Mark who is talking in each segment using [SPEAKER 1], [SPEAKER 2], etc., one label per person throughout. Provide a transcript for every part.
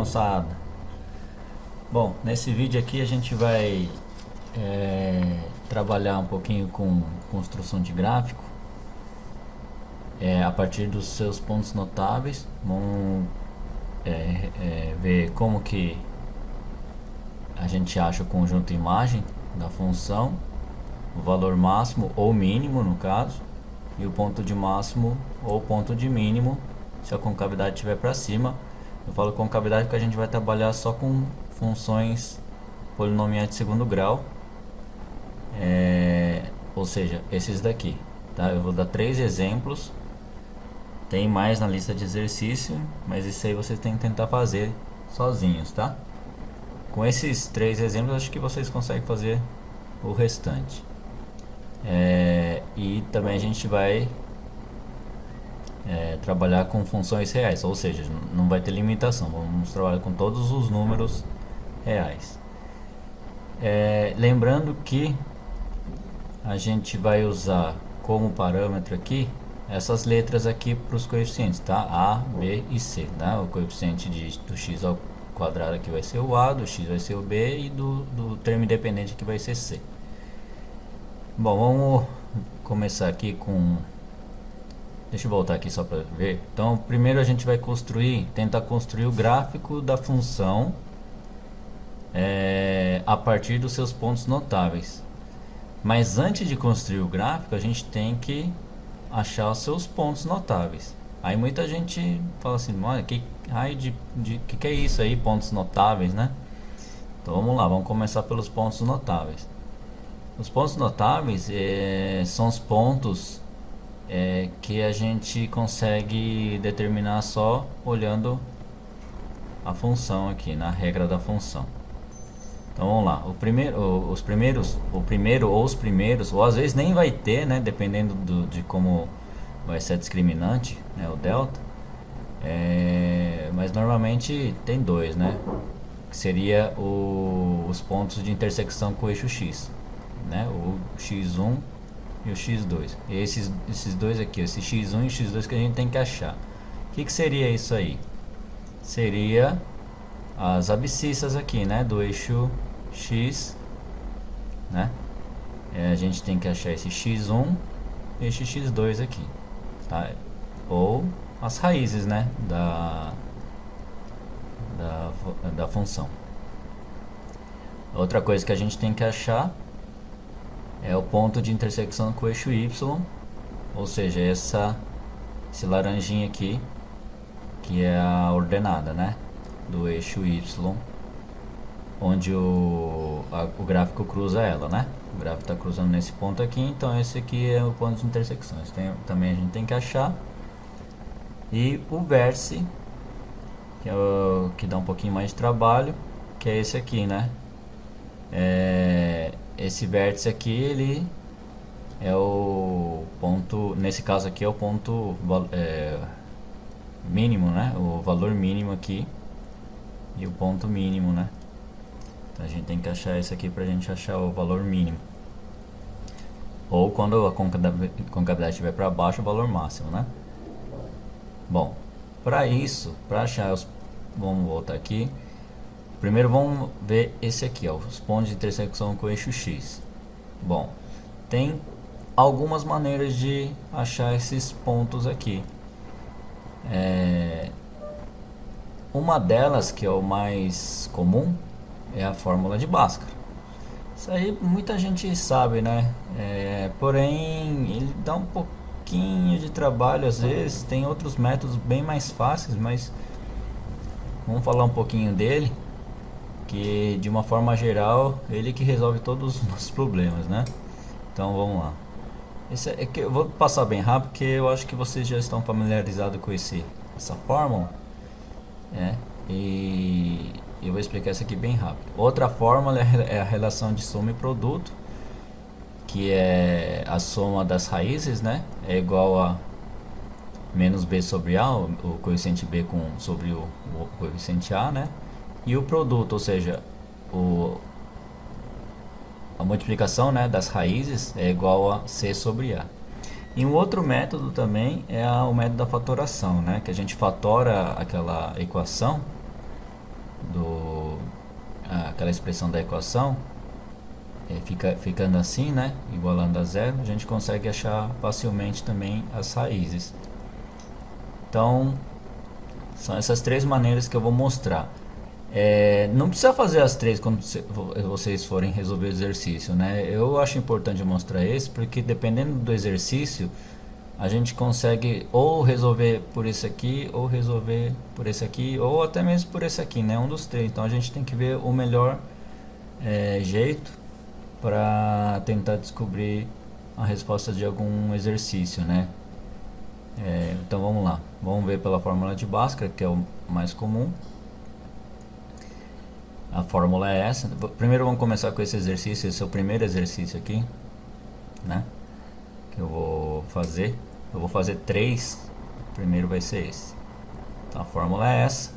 [SPEAKER 1] moçada? Bom, nesse vídeo aqui a gente vai trabalhar um pouquinho com construção de gráfico a partir dos seus pontos notáveis. Vamos ver como que a gente acha o conjunto imagem da função, o valor máximo ou mínimo no caso, e o ponto de máximo ou ponto de mínimo se a concavidade estiver para cima. Eu falo concavidade porque a gente vai trabalhar só com funções polinomiais de segundo grau, ou seja, esses daqui, tá? Eu vou dar 3 exemplos, tem mais na lista de exercício, mas isso aí vocês têm que tentar fazer sozinhos, tá? Com esses 3 exemplos acho que vocês conseguem fazer o restante. E também a gente vai trabalhar com funções reais, ou seja, não vai ter limitação, vamos trabalhar com todos os números reais. Lembrando que a gente vai usar como parâmetro aqui essas letras aqui para os coeficientes, tá? A, B e C, tá? O coeficiente do x ao quadrado aqui vai ser o A, do x vai ser o B e do termo independente aqui vai ser C. Bom, vamos começar aqui com... Deixa eu voltar aqui só para ver. Então, primeiro a gente vai tentar construir o gráfico da função a partir dos seus pontos notáveis. Mas antes de construir o gráfico, a gente tem que achar os seus pontos notáveis. Aí muita gente fala assim, olha, que é isso aí, pontos notáveis, né? Então vamos lá, vamos começar pelos pontos notáveis. Os pontos notáveis são os pontos que a gente consegue determinar só olhando a função aqui, na regra da função. Então vamos lá, o primeiro ou os primeiros, ou às vezes nem vai ter, né, dependendo de como vai ser a discriminante, né, o delta, mas normalmente tem dois, né, que seria os pontos de intersecção com o eixo x, né, o x1 e o x2, e esses dois aqui, esse x1 e x2 que a gente tem que achar. O que seria isso aí? Seria as abscissas aqui, né, do eixo x, né? A gente tem que achar esse x1 e esse x2 aqui, tá? Ou as raízes, né, da função. Outra coisa que a gente tem que achar é o ponto de intersecção com o eixo y, ou seja, esse laranjinha aqui, que é a ordenada, né, do eixo y, onde o gráfico cruza ela, né? O gráfico está cruzando nesse ponto aqui, então esse aqui é o ponto de intersecção. Também a gente tem que achar. E o vértice, que é que dá um pouquinho mais de trabalho, que é esse aqui, né? Esse vértice aqui, ele é o ponto, nesse caso aqui é o ponto mínimo, né? O valor mínimo aqui e o ponto mínimo, né? Então a gente tem que achar esse aqui para a gente achar o valor mínimo, ou quando a concavidade estiver para baixo, o valor máximo, né? Bom, para isso, para achar vamos voltar aqui. Primeiro vamos ver esse aqui, ó, os pontos de intersecção com o eixo x. Bom, tem algumas maneiras de achar esses pontos aqui. Uma delas, que é o mais comum, é a fórmula de Bhaskara. Isso aí muita gente sabe, né? Porém, ele dá um pouquinho de trabalho às vezes. Tem outros métodos bem mais fáceis, mas vamos falar um pouquinho dele, que de uma forma geral ele que resolve todos os nossos problemas, né? Então vamos lá. Eu vou passar bem rápido, porque eu acho que vocês já estão familiarizados com essa fórmula, e eu vou explicar isso aqui bem rápido. Outra fórmula é a relação de soma e produto, que é a soma das raízes, né? É igual a menos b sobre a, o coeficiente b sobre o coeficiente a, né? E o produto, ou seja, a multiplicação, né, das raízes é igual a c sobre a. E um outro método também é o método da fatoração, né? Que a gente fatora aquela equação aquela expressão da equação, ficando assim, né, igualando a zero, a gente consegue achar facilmente também as raízes. Então, são essas três maneiras que eu vou mostrar. Não precisa fazer as três quando vocês forem resolver o exercício, né? Eu acho importante mostrar esse, porque dependendo do exercício, a gente consegue ou resolver por esse aqui, ou resolver por esse aqui, ou até mesmo por esse aqui, né? Um dos três. Então a gente tem que ver o melhor jeito para tentar descobrir a resposta de algum exercício, né? Então vamos lá, vamos ver pela fórmula de Bhaskara, que é o mais comum. A fórmula é essa. Primeiro vamos começar com esse exercício. Esse é o primeiro exercício aqui, né, que eu vou fazer. Eu vou fazer 3. O primeiro vai ser esse. Então a fórmula é essa,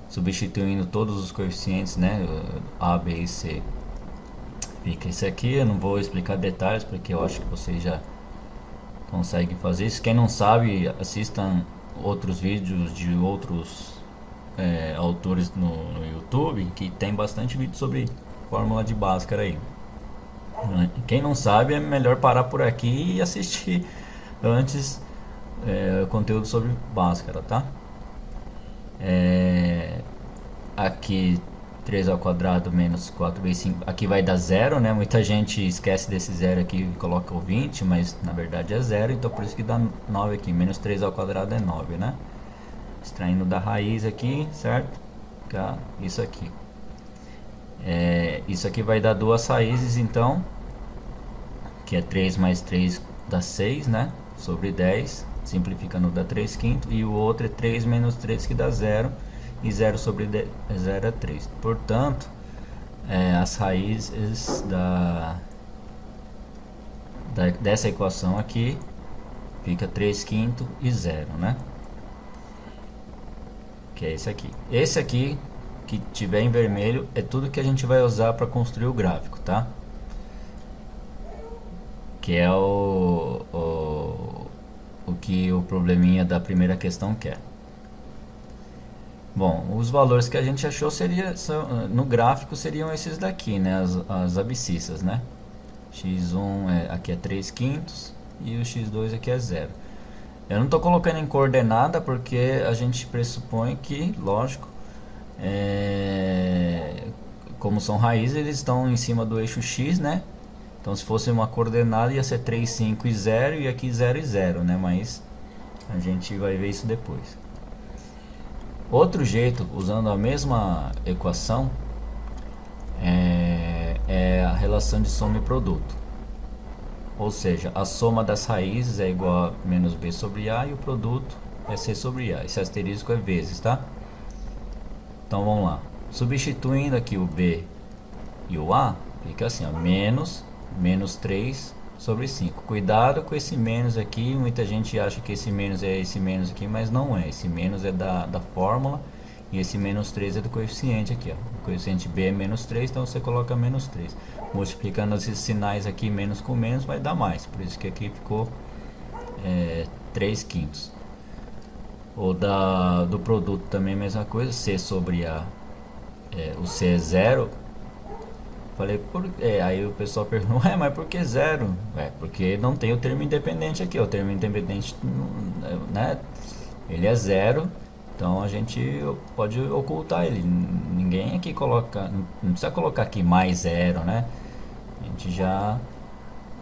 [SPEAKER 1] substituindo todos os coeficientes, né, A, B e C. Fica esse aqui. Eu não vou explicar detalhes, porque eu acho que vocês já conseguem fazer isso. Quem não sabe, assistam outros vídeos de outros autores no YouTube, que tem bastante vídeo sobre fórmula de Bhaskara aí. Quem não sabe, é melhor parar por aqui e assistir antes conteúdo sobre Bhaskara, tá? Aqui 3 ao quadrado menos 4 vezes 5, aqui vai dar zero, né? Muita gente esquece desse zero aqui e coloca o 20, mas na verdade é zero, então por isso que dá 9 aqui. Menos 3 ao quadrado é 9, né? Extraindo da raiz aqui, certo? Isso aqui. Isso aqui vai dar duas raízes, então, que é 3 mais 3 dá 6, né? Sobre 10, simplificando dá 3 quintos. E o outro é 3 menos 3, que dá 0. E 0 sobre 0 é 3. Portanto, as raízes dessa equação aqui fica 3 quintos e 0, né? Que é esse aqui. Esse aqui, que tiver em vermelho, é tudo que a gente vai usar para construir o gráfico, tá? Que é o que o probleminha da primeira questão quer. Bom, os valores que a gente achou no gráfico seriam esses daqui, né? As abscissas, né? x1 aqui é 3 quintos e o x2 aqui é 0. Eu não estou colocando em coordenada porque a gente pressupõe que, lógico, como são raízes, eles estão em cima do eixo x, né? Então se fosse uma coordenada ia ser 3, 5 e 0, e aqui 0 e 0, né? Mas a gente vai ver isso depois. Outro jeito, usando a mesma equação, é a relação de soma e produto. Ou seja, a soma das raízes é igual a menos b sobre a, e o produto é c sobre a. Esse asterisco é vezes, tá? Então vamos lá. Substituindo aqui o b e o a, fica assim, ó, menos 3 sobre 5. Cuidado com esse menos aqui. Muita gente acha que esse menos é esse menos aqui, mas não é. Esse menos é da fórmula, e esse menos 3 é do coeficiente aqui, ó. O coeficiente b é menos 3, então você coloca menos 3. Multiplicando esses sinais aqui, menos com menos, vai dar mais. Por isso que aqui ficou 3 quintos. O do produto também a mesma coisa. C sobre A, o C é 0. Falei, aí o pessoal perguntou, mas por que 0? Porque não tem o termo independente aqui. O termo independente, né, ele é 0. Então a gente pode ocultar ele. Ninguém aqui coloca, não precisa colocar aqui mais 0, né? A gente já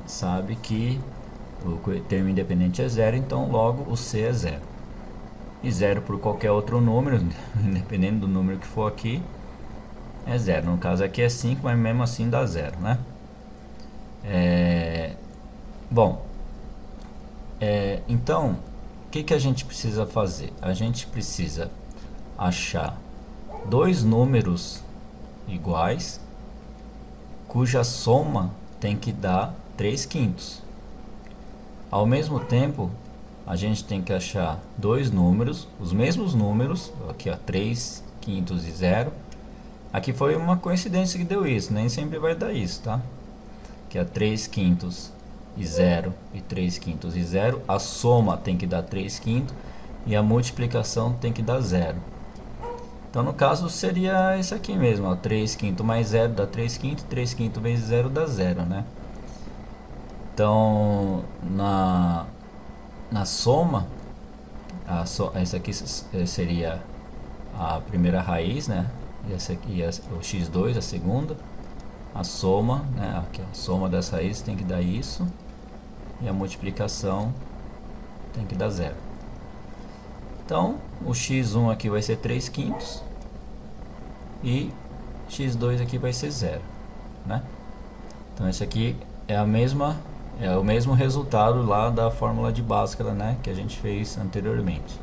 [SPEAKER 1] sabe que o termo independente é 0, então logo o C é 0. E 0 por qualquer outro número, independente do número que for aqui, é 0. No caso aqui é 5, mas mesmo assim dá 0, né? Bom, então, o que a gente precisa fazer? A gente precisa achar dois números iguais, cuja soma tem que dar 3 quintos. Ao mesmo tempo, a gente tem que achar dois números, os mesmos números, aqui ó, 3 quintos e 0. Aqui foi uma coincidência que deu isso, nem sempre vai dar isso, tá? Que é 3 quintos e 0 e 3 quintos e 0. A soma tem que dar 3 quintos e a multiplicação tem que dar 0. Então no caso seria esse aqui mesmo, ó, 3 quinto mais 0 dá 3 quinto, 3 quinto vezes 0 dá 0, né? Então na soma, essa aqui seria a primeira raiz, né? E essa aqui é o x2, a segunda. A soma, né? Aqui, a soma das raízes tem que dar isso. E a multiplicação tem que dar 0. Então o x1 aqui vai ser 3 quintos. E x2 aqui vai ser 0, né? Então esse aqui é o mesmo resultado lá da fórmula de Bhaskara, né, que a gente fez anteriormente.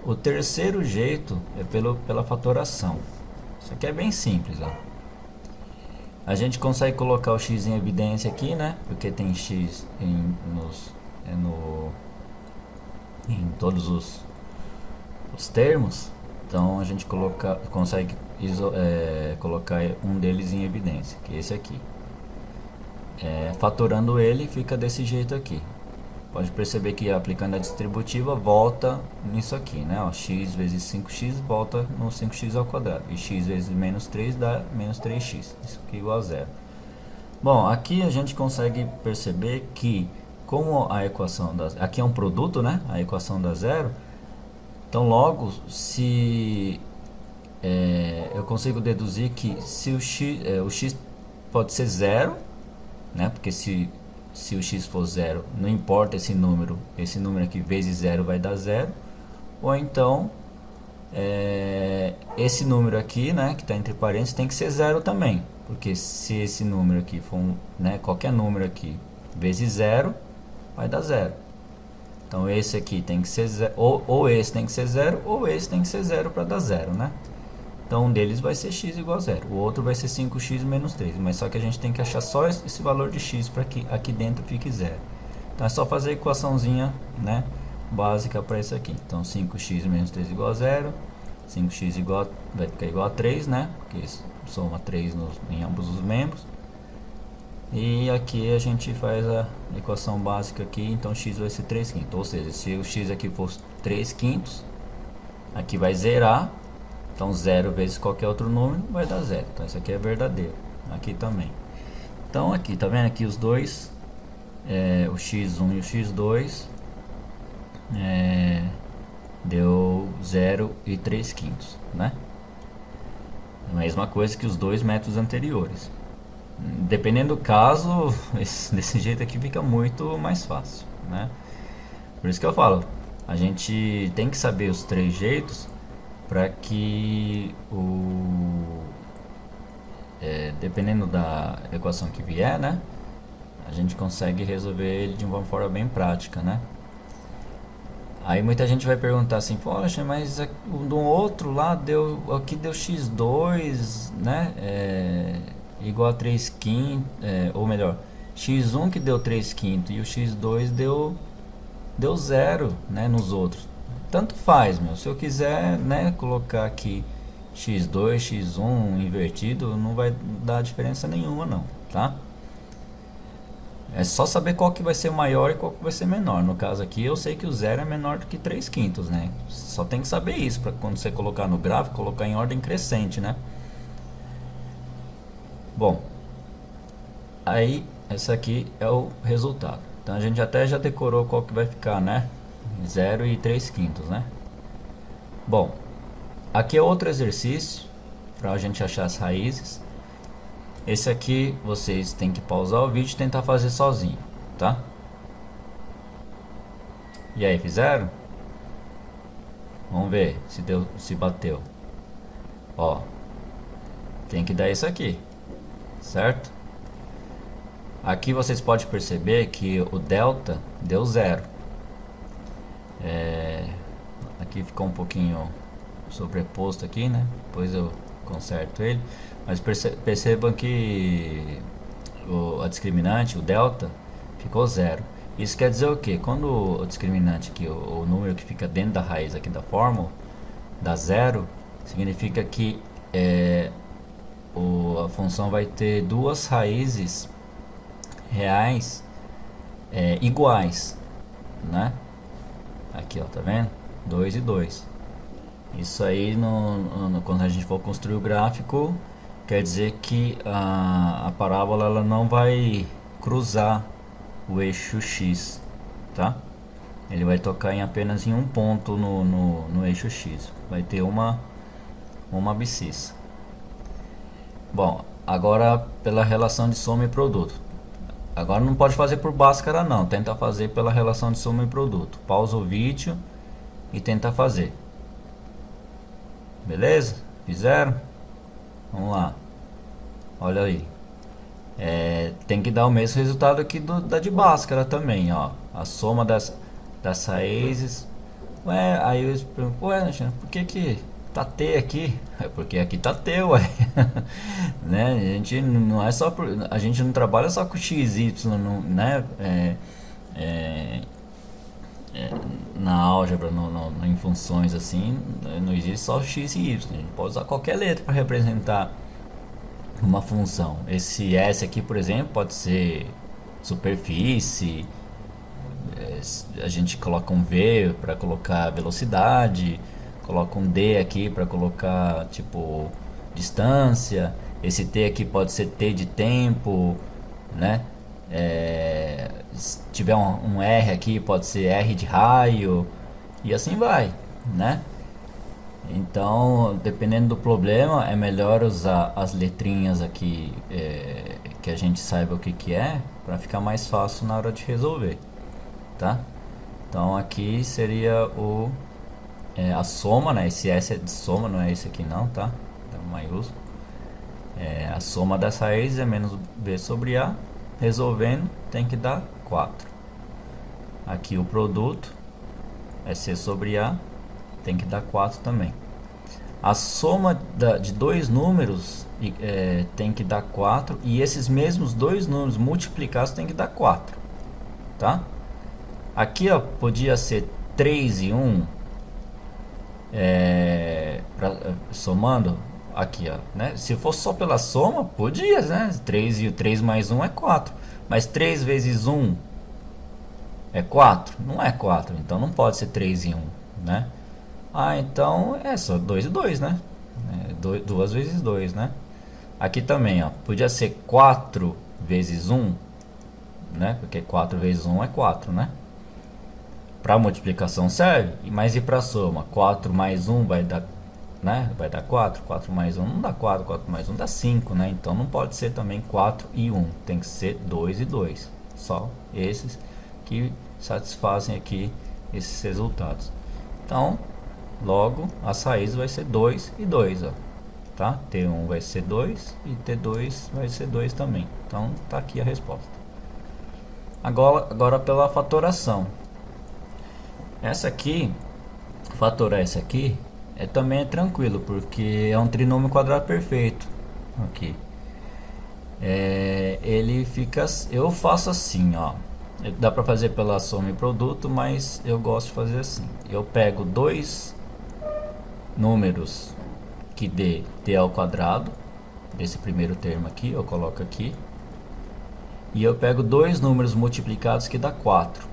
[SPEAKER 1] O terceiro jeito é pela fatoração. Isso aqui é bem simples, ó. A gente consegue colocar o x em evidência aqui, né, porque tem x em todos os termos. Então a gente consegue colocar um deles em evidência, que é esse aqui. Fatorando ele, fica desse jeito aqui. Pode perceber que aplicando a distributiva volta nisso aqui, né? Ó, x vezes 5x volta no 5x ao quadrado. E x vezes menos 3 dá menos 3x. Isso aqui é igual a 0. Bom, aqui a gente consegue perceber que, como a equação aqui é um produto, né? A equação dá 0. Então logo, se eu consigo deduzir que se o x pode ser 0, né? Porque se o x for 0, não importa esse número aqui vezes 0 vai dar 0. Ou então, esse número aqui, né, que está entre parênteses, tem que ser 0 também. Porque se esse número aqui for, né, qualquer número aqui vezes 0, vai dar 0. Então esse aqui tem que ser 0, ou esse tem que ser 0, ou esse tem que ser 0 para dar 0, né? Então um deles vai ser x igual a 0, o outro vai ser 5x menos 3, mas só que a gente tem que achar só esse valor de x para que aqui dentro fique 0. Então é só fazer a equaçãozinha, né, básica para isso aqui. Então 5x menos 3 igual a 0, 5x vai ficar igual a 3, né, porque soma 3 em ambos os membros. E aqui a gente faz a equação básica aqui, então x vai ser 3 quintos, ou seja, se o x aqui for 3 quintos, aqui vai zerar. Então 0 vezes qualquer outro número vai dar 0. Então isso aqui é verdadeiro. Aqui também. Então aqui, tá vendo aqui os dois, o x1 e o x2, deu 0 e 3 quintos, né? A mesma coisa que os dois métodos anteriores. Dependendo do caso, desse jeito aqui fica muito mais fácil, né? Por isso que eu falo, a gente tem que saber os três jeitos para que dependendo da equação que vier, né, a gente consegue resolver ele de uma forma bem prática, né? Aí muita gente vai perguntar assim, poxa, mas do outro lado aqui deu x2, né, igual a 3 quintos, ou melhor, x1 que deu 3 quintos e o x2 deu 0, né, nos outros. Tanto faz, meu. Se eu quiser, né, colocar aqui x2, x1 invertido, não vai dar diferença nenhuma não, tá? É só saber qual que vai ser maior e qual que vai ser menor. No caso aqui eu sei que o 0 é menor do que 3 quintos, né? Só tem que saber isso para quando você colocar no gráfico, colocar em ordem crescente, né? Bom, aí esse aqui é o resultado. Então a gente até já decorou qual que vai ficar, né? 0 e 3 quintos, né? Bom, aqui é outro exercício para a gente achar as raízes. Esse aqui vocês têm que pausar o vídeo e tentar fazer sozinho, tá? E aí, fizeram? Vamos ver se bateu. Ó, tem que dar isso aqui, certo? Aqui vocês podem perceber que o delta deu 0. Aqui ficou um pouquinho sobreposto aqui, né? Depois eu conserto ele. Mas percebam que a discriminante, o delta, ficou 0. Isso quer dizer o que? Quando o discriminante aqui, o número que fica dentro da raiz aqui da fórmula, dá 0, significa que a função vai ter duas raízes reais iguais, né? Aqui, ó, tá vendo? 2 e 2. Isso aí, quando a gente for construir o gráfico, quer dizer que a parábola ela não vai cruzar o eixo X, tá? Ele vai tocar apenas em um ponto no eixo X. Vai ter uma abscissa. Bom, agora pela relação de soma e produto. Agora não pode fazer por Bhaskara não, tenta fazer pela relação de soma e produto. Pausa o vídeo e tenta fazer. Beleza? Fizeram? Vamos lá. Olha aí. Tem que dar o mesmo resultado aqui da de Bhaskara também, ó. A soma das raízes. Ué, aí eu pergunto, ué, por que tá T aqui? É porque aqui tá T, ué. Né? A gente não é só a gente não trabalha só com x, y, né? Na álgebra, em funções assim, não existe só x e y. A gente pode usar qualquer letra para representar uma função. Esse S aqui, por exemplo, pode ser superfície. A gente coloca um V para colocar velocidade, coloca um D aqui para colocar tipo distância. Esse T aqui pode ser T de tempo, né? Se tiver um R aqui pode ser R de raio e assim vai, né? Então, dependendo do problema, é melhor usar as letrinhas aqui que a gente saiba o que é, para ficar mais fácil na hora de resolver, tá? Então aqui seria a soma, né? Esse S é de soma, não é esse aqui não, tá? Então, maiúsculo. A soma das raízes é menos B sobre A. Resolvendo, tem que dar 4. Aqui o produto é C sobre A. Tem que dar 4 também. A soma de dois números tem que dar 4. E esses mesmos dois números multiplicados tem que dar 4. Tá? Aqui ó, podia ser 3 e 1. Somando aqui ó, né? Se fosse só pela soma, podia, né? 3 e 3 mais 1 é 4. Mas 3 vezes 1 é 4? Não é 4, então não pode ser 3 e 1, né? Então é só 2 e 2, né? 2 vezes 2, né? Aqui também, ó, podia ser 4 vezes 1, né? Porque 4 vezes 1 é 4, né? Para multiplicação serve, mas e para soma? 4 mais 1 vai dar, né? Vai dar 4. 4 mais 1 não dá 4. 4 mais 1 dá 5, né? Então não pode ser também 4 e 1. Tem que ser 2 e 2. Só esses que satisfazem aqui esses resultados. Então, logo, as raízes vai ser 2 e 2, ó. Tá? T1 vai ser 2 e T2 vai ser 2 também. Então, tá aqui a resposta. Agora pela fatoração. Essa aqui, fatorar essa aqui, também é tranquilo, porque é um trinômio quadrado perfeito. Aqui. Ele fica... Eu faço assim, ó. Dá pra fazer pela soma e produto, mas eu gosto de fazer assim. Eu pego dois números que dê t ao quadrado, desse primeiro termo aqui, eu coloco aqui. E eu pego dois números multiplicados que dá 4,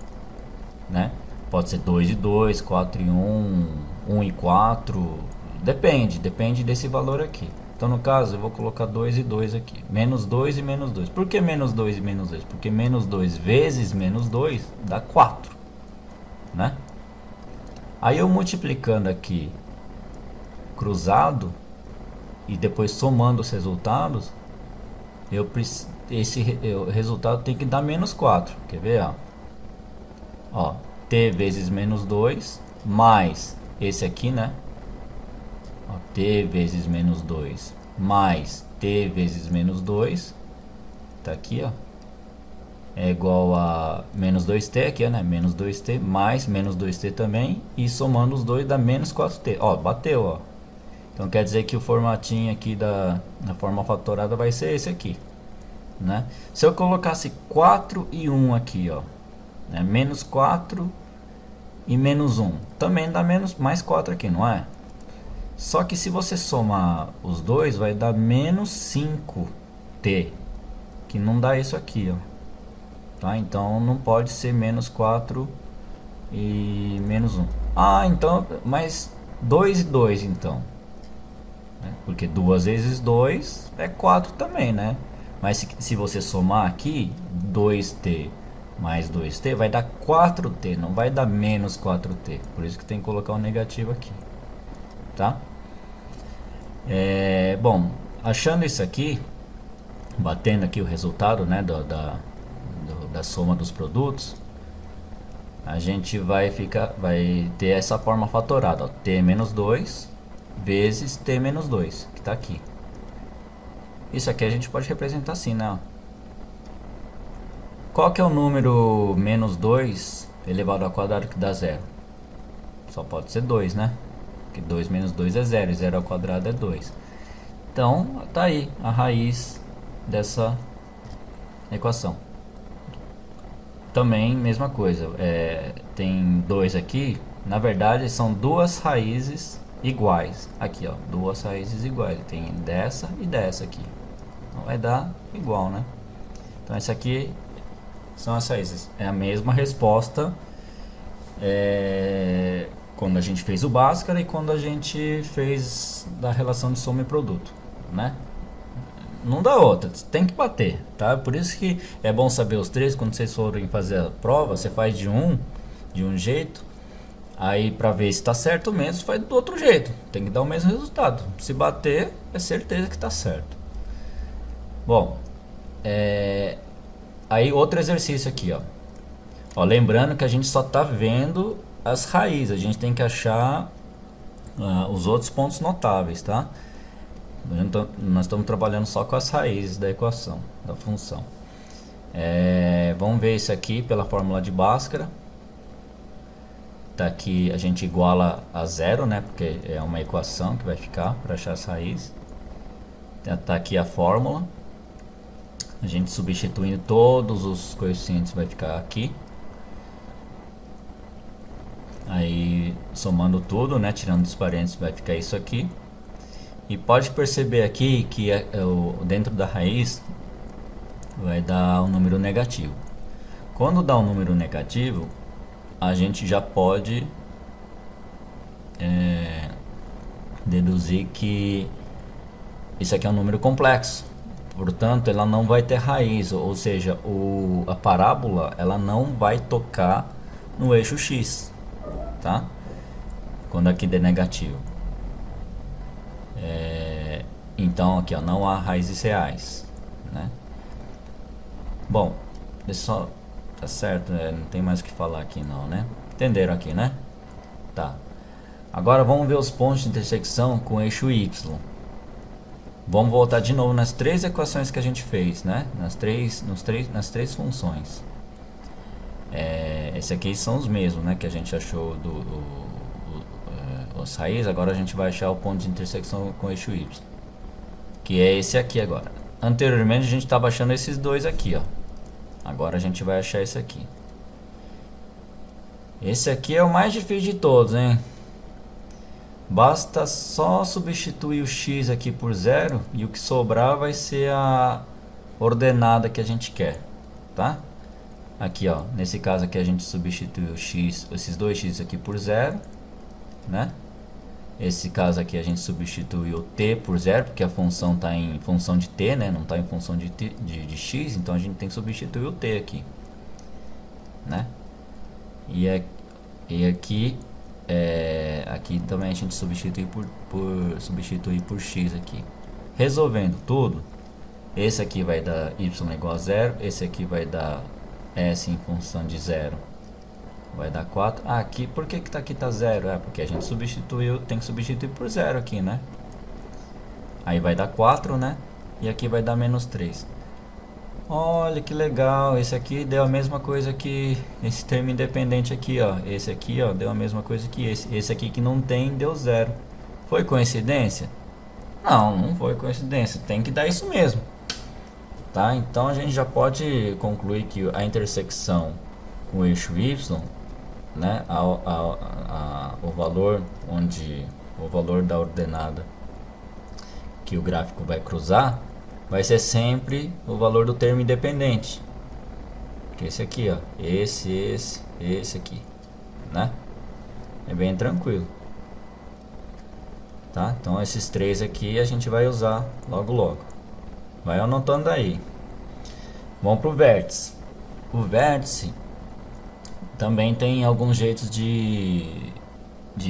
[SPEAKER 1] né? Pode ser 2 e 2, 4 e 1, 1 e 4, depende desse valor aqui. Então no caso eu vou colocar 2 e 2 aqui, menos 2 e menos 2. Por que menos 2 e menos 2? Porque menos 2 vezes menos 2 dá 4, né? Aí eu multiplicando aqui cruzado e depois somando os resultados, o resultado tem que dar menos 4. Quer ver? Ó, t vezes menos 2 mais esse aqui, né? Ó, t vezes menos 2 mais t vezes menos 2 tá aqui, ó, é igual a menos 2t aqui, né? Menos 2t mais menos 2t também, e somando os dois dá menos 4t. Ó, bateu, ó. Então quer dizer que o formatinho aqui da forma fatorada vai ser esse aqui, né? Se eu colocasse 4 e 1 aqui, ó, né? Menos 4 e menos 1 também dá mais 4 aqui, não é? Só que se você somar os dois vai dar menos 5t, que não dá isso aqui, ó. Tá? Então não pode ser menos 4 e menos 1. Então, mas 2 e 2 então, né? Porque 2 vezes 2 é 4 também, né? Mas se você somar aqui, 2t mais 2t vai dar 4t, não vai dar menos 4t. Por isso que tem que colocar um negativo aqui, tá? Bom, achando isso aqui, batendo aqui o resultado, né, da soma dos produtos, a gente vai ter essa forma fatorada, ó, t menos 2 vezes t menos 2, que está aqui. Isso aqui a gente pode representar assim, né? Qual que é o número menos 2 elevado ao quadrado que dá zero? Só pode ser 2, né? Porque 2 menos 2 é 0, e 0 ao quadrado é 2. Então, tá aí a raiz dessa equação. Também, mesma coisa, tem 2 aqui, na verdade são duas raízes iguais. Aqui, ó, duas raízes iguais, tem dessa e dessa aqui. Então vai dar igual, né? Então essa aqui são as raízes. É a mesma resposta quando a gente fez o Bhaskara e quando a gente fez da relação de soma e produto, né? Não dá outra, tem que bater, tá? Por isso que é bom saber os três. Quando vocês forem fazer a prova, você faz de um jeito, aí para ver se está certo mesmo, faz do outro jeito. Tem que dar o mesmo resultado. Se bater, é certeza que está certo. Bom, aí outro exercício aqui, ó, lembrando que a gente só está vendo as raízes, a gente tem que achar os outros pontos notáveis, tá? Nós estamos trabalhando só com as raízes da equação, da função. Vamos ver isso aqui pela fórmula de Bhaskara. Tá aqui, a gente iguala a zero, né? Porque é uma equação que vai ficar para achar as raízes. Tá aqui a fórmula. A gente substituindo todos os coeficientes vai ficar aqui. Aí somando tudo, né? Tirando dos parênteses vai ficar isso aqui. E pode perceber aqui que dentro da raiz vai dar um número negativo. Quando dá um número negativo, a gente já pode deduzir que isso aqui é um número complexo. Portanto, ela não vai ter raiz, ou seja, a parábola ela não vai tocar no eixo x, tá? Quando aqui der negativo. Então aqui, ó, não há raízes reais, né? Bom, só tá certo, não tem mais o que falar aqui não, né? Entenderam aqui, né? Tá. Agora vamos ver os pontos de intersecção com o eixo y. Vamos voltar de novo nas três equações que a gente fez, né? Nas três funções. Esse aqui são os mesmos, né? Que a gente achou as raízes. Agora a gente vai achar o ponto de intersecção com o eixo y, que é esse aqui agora. Anteriormente a gente estava achando esses dois aqui, ó. Agora a gente vai achar esse aqui. Esse aqui é o mais difícil de todos, hein? Basta só substituir o x aqui por zero e o que sobrar vai ser a ordenada que a gente quer, tá? Aqui, ó, nesse caso aqui a gente substitui o x, esses dois x aqui por zero, né? Esse caso aqui a gente substitui o t por zero, porque a função está em função de t, né? Não está em função de x, então a gente tem que substituir o t aqui, né? E aqui, aqui também a gente substitui por x aqui. Resolvendo tudo, esse aqui vai dar y igual a zero, esse aqui vai dar s em função de zero, vai dar 4. Aqui, por que aqui tá zero? Porque a gente substituiu, tem que substituir por zero aqui, né? Aí vai dar 4, né? E aqui vai dar menos 3. Olha que legal, esse aqui deu a mesma coisa que esse termo independente aqui, ó. Esse aqui, ó, deu a mesma coisa que esse. Esse aqui que não tem, deu zero. Foi coincidência? Não, não foi coincidência. Tem que dar isso mesmo, tá? Então a gente já pode concluir que a intersecção com o eixo y, né, o valor da ordenada que o gráfico vai cruzar vai ser sempre o valor do termo independente, que é esse aqui, ó, esse aqui, né? É bem tranquilo. tá? Então esses três aqui a gente vai usar logo logo. Vai anotando aí. Vamos pro vértice. O vértice também tem alguns jeitos de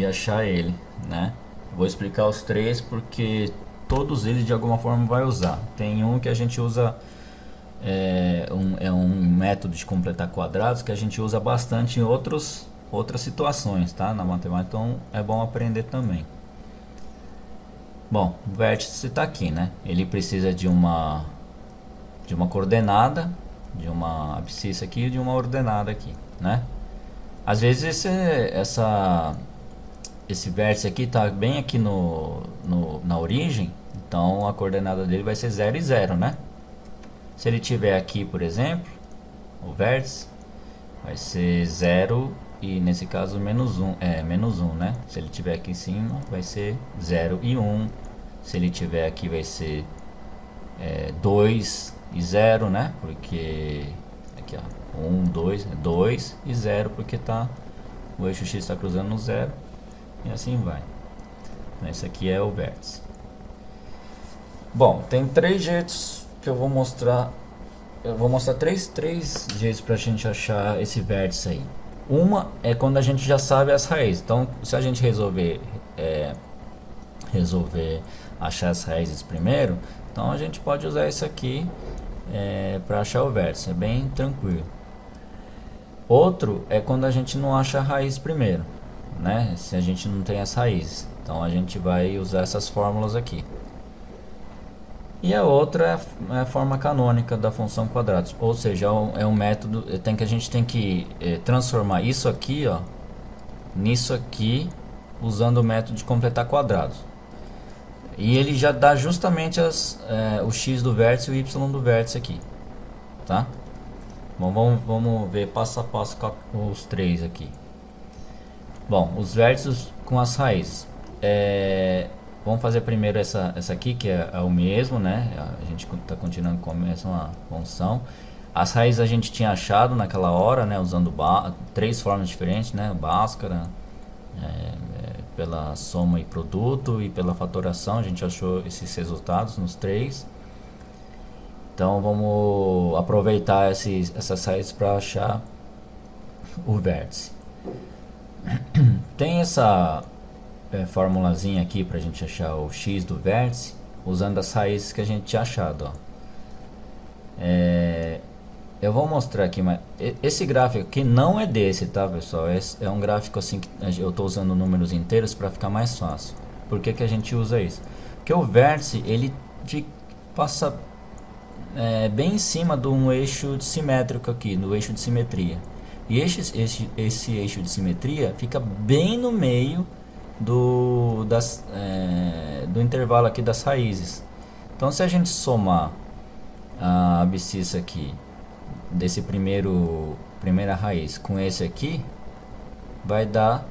[SPEAKER 1] achar ele, né? Vou explicar os três porque todos eles de alguma forma vai usar. Tem um que a gente usa, é um método de completar quadrados que a gente usa bastante em outras situações, tá? Na matemática, então é bom aprender também. Bom, o vértice está aqui, né? Ele precisa de uma coordenada, de uma abscissa aqui e de uma ordenada aqui, né? Às vezes esse vértice aqui está bem aqui na origem, então a coordenada dele vai ser 0 e 0, né? Se ele tiver aqui, por exemplo, o vértice vai ser 0 e nesse caso menos 1, menos 1, né? Se ele tiver aqui em cima vai ser 0 e 1. Se ele tiver aqui vai ser 2 e 0, né? Porque aqui ó, 1, 2, 2 e 0 porque o eixo X está cruzando no 0 e assim vai. Então, esse aqui é o vértice. Bom, tem três jeitos que eu vou mostrar. Eu vou mostrar três jeitos para a gente achar esse vértice aí. Uma é quando a gente já sabe as raízes. Então, se a gente resolver achar as raízes primeiro, então a gente pode usar isso aqui para achar o vértice. É bem tranquilo. Outro é quando a gente não acha a raiz primeiro, né? Se a gente não tem as raízes, então a gente vai usar essas fórmulas aqui. E a outra é a forma canônica da função quadrados, ou seja, é um método que a gente tem que transformar isso aqui, ó, nisso aqui, usando o método de completar quadrados. E ele já dá justamente o x do vértice e o y do vértice aqui, tá? Bom, vamos ver passo a passo com os três aqui. Bom, os vértices com as raízes. Vamos fazer primeiro essa aqui, que é o mesmo, né? A gente está continuando com a mesma função. As raízes a gente tinha achado naquela hora, né? Usando três formas diferentes, né? Bhaskara, pela soma e produto e pela fatoração. A gente achou esses resultados nos três. Então vamos aproveitar essas raízes para achar o vértice. Tem essa formulazinha aqui para a gente achar o x do vértice, usando as raízes que a gente tinha achado, ó. Eu vou mostrar aqui, mas esse gráfico aqui não é desse, tá, pessoal? É um gráfico assim que eu estou usando números inteiros para ficar mais fácil. Por que que a gente usa isso? Porque o vértice ele passa bem em cima de um eixo simétrico aqui, no eixo de simetria. E esse eixo de simetria fica bem no meio do intervalo aqui das raízes. Então, se a gente somar a abscissa aqui desse primeira raiz com esse aqui, vai dar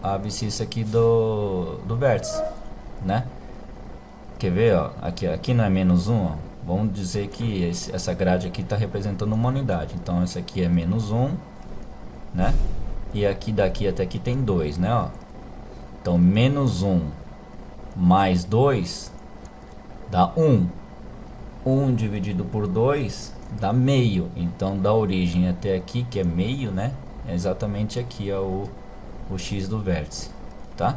[SPEAKER 1] a abscissa aqui do vértice, né? Quer ver, ó? Aqui não é menos 1, ó. Vamos dizer que essa grade aqui está representando uma unidade. Então, essa aqui é menos 1, né? E aqui daqui até aqui tem 2, né? Ó. Então, menos 1 mais 2 dá 1. 1 dividido por 2 dá meio. Então, da origem até aqui, que é meio, né? É exatamente aqui é o x do vértice, tá?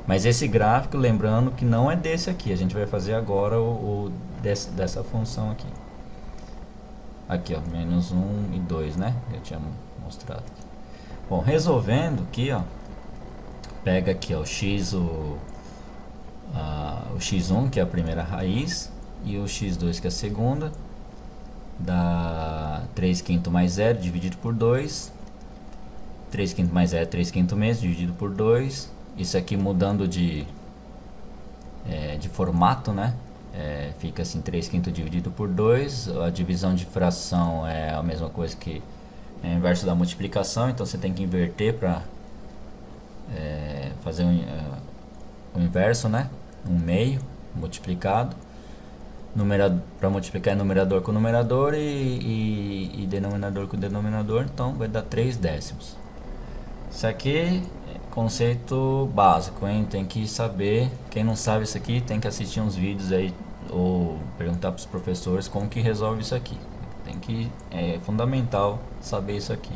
[SPEAKER 1] Mas esse gráfico, lembrando que não é desse aqui. A gente vai fazer agora dessa função aqui. Aqui, ó, menos 1 e 2, né? Eu tinha mostrado aqui. Bom, resolvendo aqui, ó, pega aqui, ó, o x1, que é a primeira raiz, e o x2, que é a segunda, dá 3 quinto mais 0 dividido por 2. 3 quinto mais 0 é 3 quinto mesmo, dividido por 2. Isso aqui mudando de formato, né? Fica assim, 3 quinto dividido por 2. A divisão de fração é a mesma coisa que o inverso da multiplicação, então você tem que inverter para fazer o inverso, né? 1/2 multiplicado. Para multiplicar numerador com numerador e denominador com denominador, então vai dar 3 décimos. Isso aqui, conceito básico, hein? Tem que saber. Quem não sabe isso aqui tem que assistir uns vídeos aí ou perguntar para os professores como que resolve isso aqui. Tem que é fundamental saber isso aqui.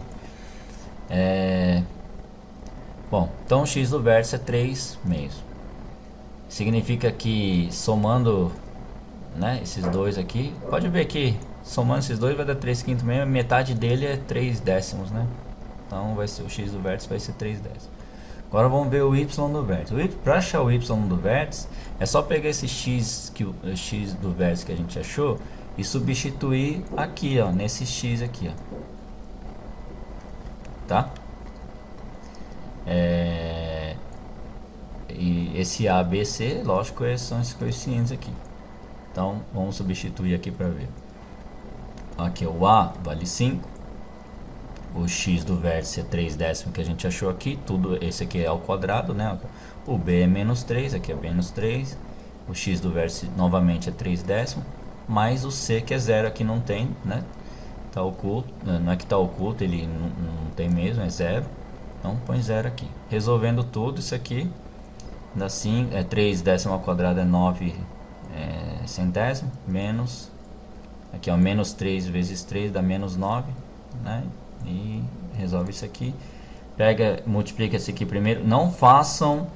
[SPEAKER 1] Bom, então o x do vértice é 3 meios. Significa que somando, né, esses dois aqui, pode ver que somando esses dois vai dar 3 quintos mesmo, metade dele é 3 décimos, né? Então vai ser, o x do vértice vai ser 3 décimos. Agora vamos ver o y do vértice. Para achar o y do vértice, é só pegar esse x, o x do vértice que a gente achou e substituir aqui, ó, nesse x aqui, ó. Tá? E esse a, b, c, lógico, são esses coeficientes aqui. Então vamos substituir aqui para ver. Aqui o a vale 5, o x do vértice é 3 décimos que a gente achou aqui, tudo esse aqui é ao quadrado, né? O b é menos 3, aqui é menos 3, o x do vértice novamente é 3 décimos, mais o c que é 0, aqui não tem, né? Tá oculto, não é que tá oculto, ele não tem mesmo, é 0. Então põe 0 aqui. Resolvendo tudo isso aqui, dá 5, 3 décimo ao quadrado é 9 centésimo, menos, aqui ó, menos 3 vezes 3 dá menos 9, né? E resolve isso aqui. Pega, multiplica esse aqui primeiro. Não façam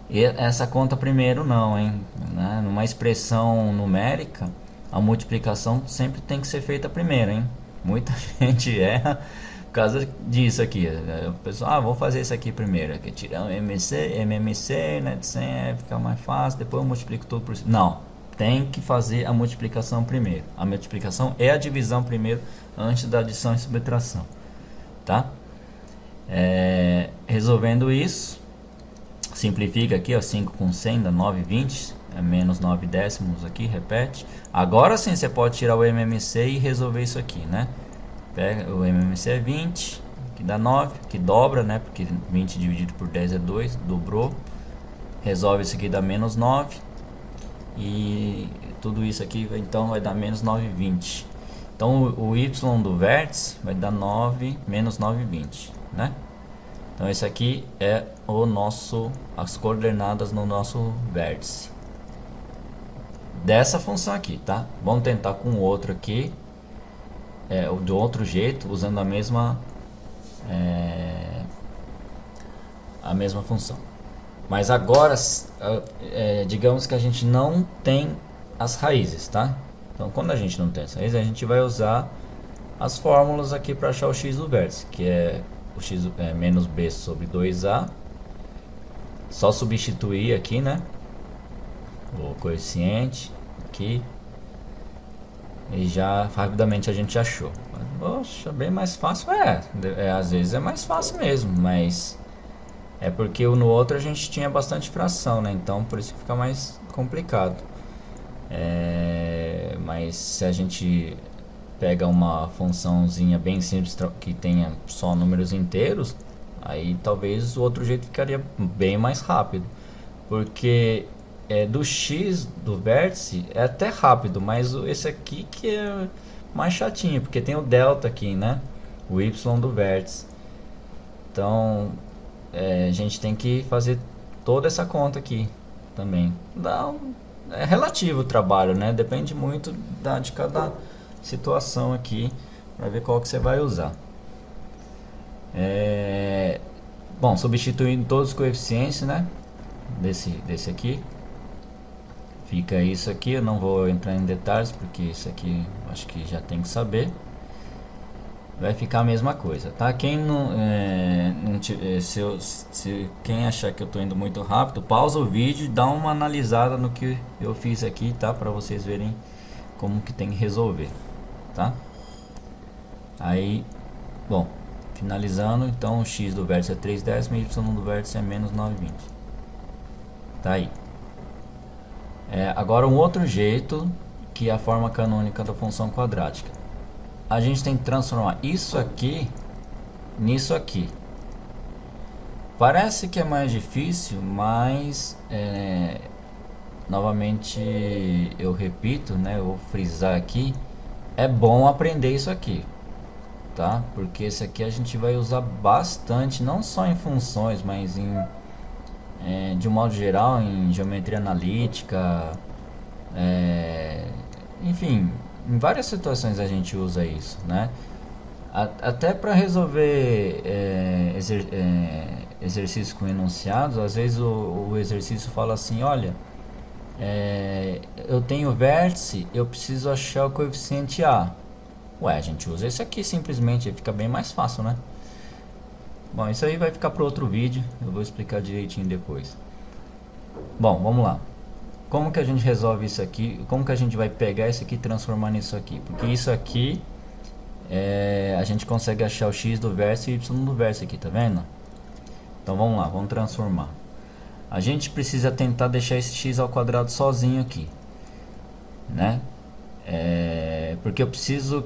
[SPEAKER 1] essa conta primeiro não, hein? Né? Numa expressão numérica, a multiplicação sempre tem que ser feita primeiro, hein? Muita gente erra por causa disso aqui. O pessoal, vou fazer isso aqui primeiro. Aqui, tirar o MMC, né, de 100 fica mais fácil, depois eu multiplico tudo por cima. Não, tem que fazer a multiplicação primeiro. A multiplicação é a divisão primeiro, antes da adição e subtração. Tá? Resolvendo isso, simplifica aqui, ó, 5 com 100 dá 9,20, é menos 9 décimos aqui, repete. Agora sim você pode tirar o MMC e resolver isso aqui, né? Pega, o MMC é 20, que dá 9, que dobra, né? Porque 20 dividido por 10 é 2, dobrou. Resolve isso aqui, dá menos 9. E tudo isso aqui então vai dar menos 9,20. Então o y do vértice vai dar 9 menos 9,20, né? Então esse aqui é o nosso, as coordenadas no nosso vértice dessa função aqui, tá? Vamos tentar com o outro aqui, de outro jeito, usando a mesma função. Mas agora, digamos que a gente não tem as raízes, tá? Então, quando a gente não tem as raízes, a gente vai usar as fórmulas aqui para achar o x do vértice, que é o x menos b sobre 2a. Só substituir aqui, né? O coeficiente aqui. E já rapidamente a gente achou. Poxa, bem mais fácil. Às vezes é mais fácil mesmo, mas é porque no outro a gente tinha bastante fração, né? Então por isso fica mais complicado. Mas se a gente pega uma funçãozinha bem simples que tenha só números inteiros, aí talvez o outro jeito ficaria bem mais rápido, porque do x do vértice é até rápido, mas esse aqui que é mais chatinho, porque tem o delta aqui, né? O y do vértice. Então a gente tem que fazer toda essa conta aqui também. É relativo o trabalho, né? Depende muito de cada situação aqui, para ver qual que você vai usar. Bom, substituindo todos os coeficientes, né? Desse aqui, fica isso aqui. Eu não vou entrar em detalhes, porque isso aqui acho que já tem que saber. Vai ficar a mesma coisa, tá? Quem quem achar que eu tô indo muito rápido, pausa o vídeo e dá uma analisada no que eu fiz aqui, tá? Para vocês verem como que tem que resolver, tá? Aí, bom, finalizando, então o x do vértice é 3 décimos e y do vértice é menos 9,20. Tá aí. Agora um outro jeito, que é a forma canônica da função quadrática. A gente tem que transformar isso aqui nisso aqui. Parece que é mais difícil, mas novamente eu repito, né? Eu vou frisar aqui. É bom aprender isso aqui, tá? Porque esse aqui a gente vai usar bastante, não só em funções, mas em de um modo geral, em geometria analítica, enfim, em várias situações a gente usa isso, né? Até para resolver exercícios com enunciados, às vezes o exercício fala assim, olha, eu tenho vértice, eu preciso achar o coeficiente A. Ué, a gente usa esse aqui simplesmente, fica bem mais fácil, né? Bom, isso aí vai ficar para outro vídeo, eu vou explicar direitinho depois. Bom, vamos lá. Como que a gente resolve isso aqui? Como que a gente vai pegar isso aqui e transformar nisso aqui? Porque isso aqui, a gente consegue achar o x do vértice e o y do vértice aqui, tá vendo? Então vamos lá, vamos transformar. A gente precisa tentar deixar esse x ao quadrado sozinho aqui, né? Porque eu preciso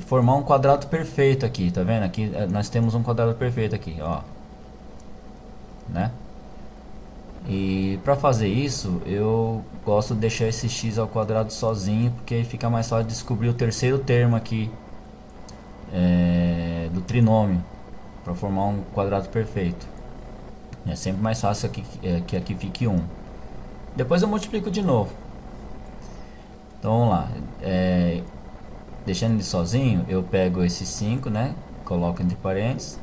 [SPEAKER 1] formar um quadrado perfeito aqui, tá vendo? Aqui nós temos um quadrado perfeito aqui, ó, né? E para fazer isso, eu gosto de deixar esse x ao quadrado sozinho, porque aí fica mais fácil de descobrir o terceiro termo aqui do trinômio, para formar um quadrado perfeito. É sempre mais fácil que aqui fique 1. Depois eu multiplico de novo. Então vamos lá. Deixando ele sozinho, eu pego esse 5, né? Coloco entre parênteses.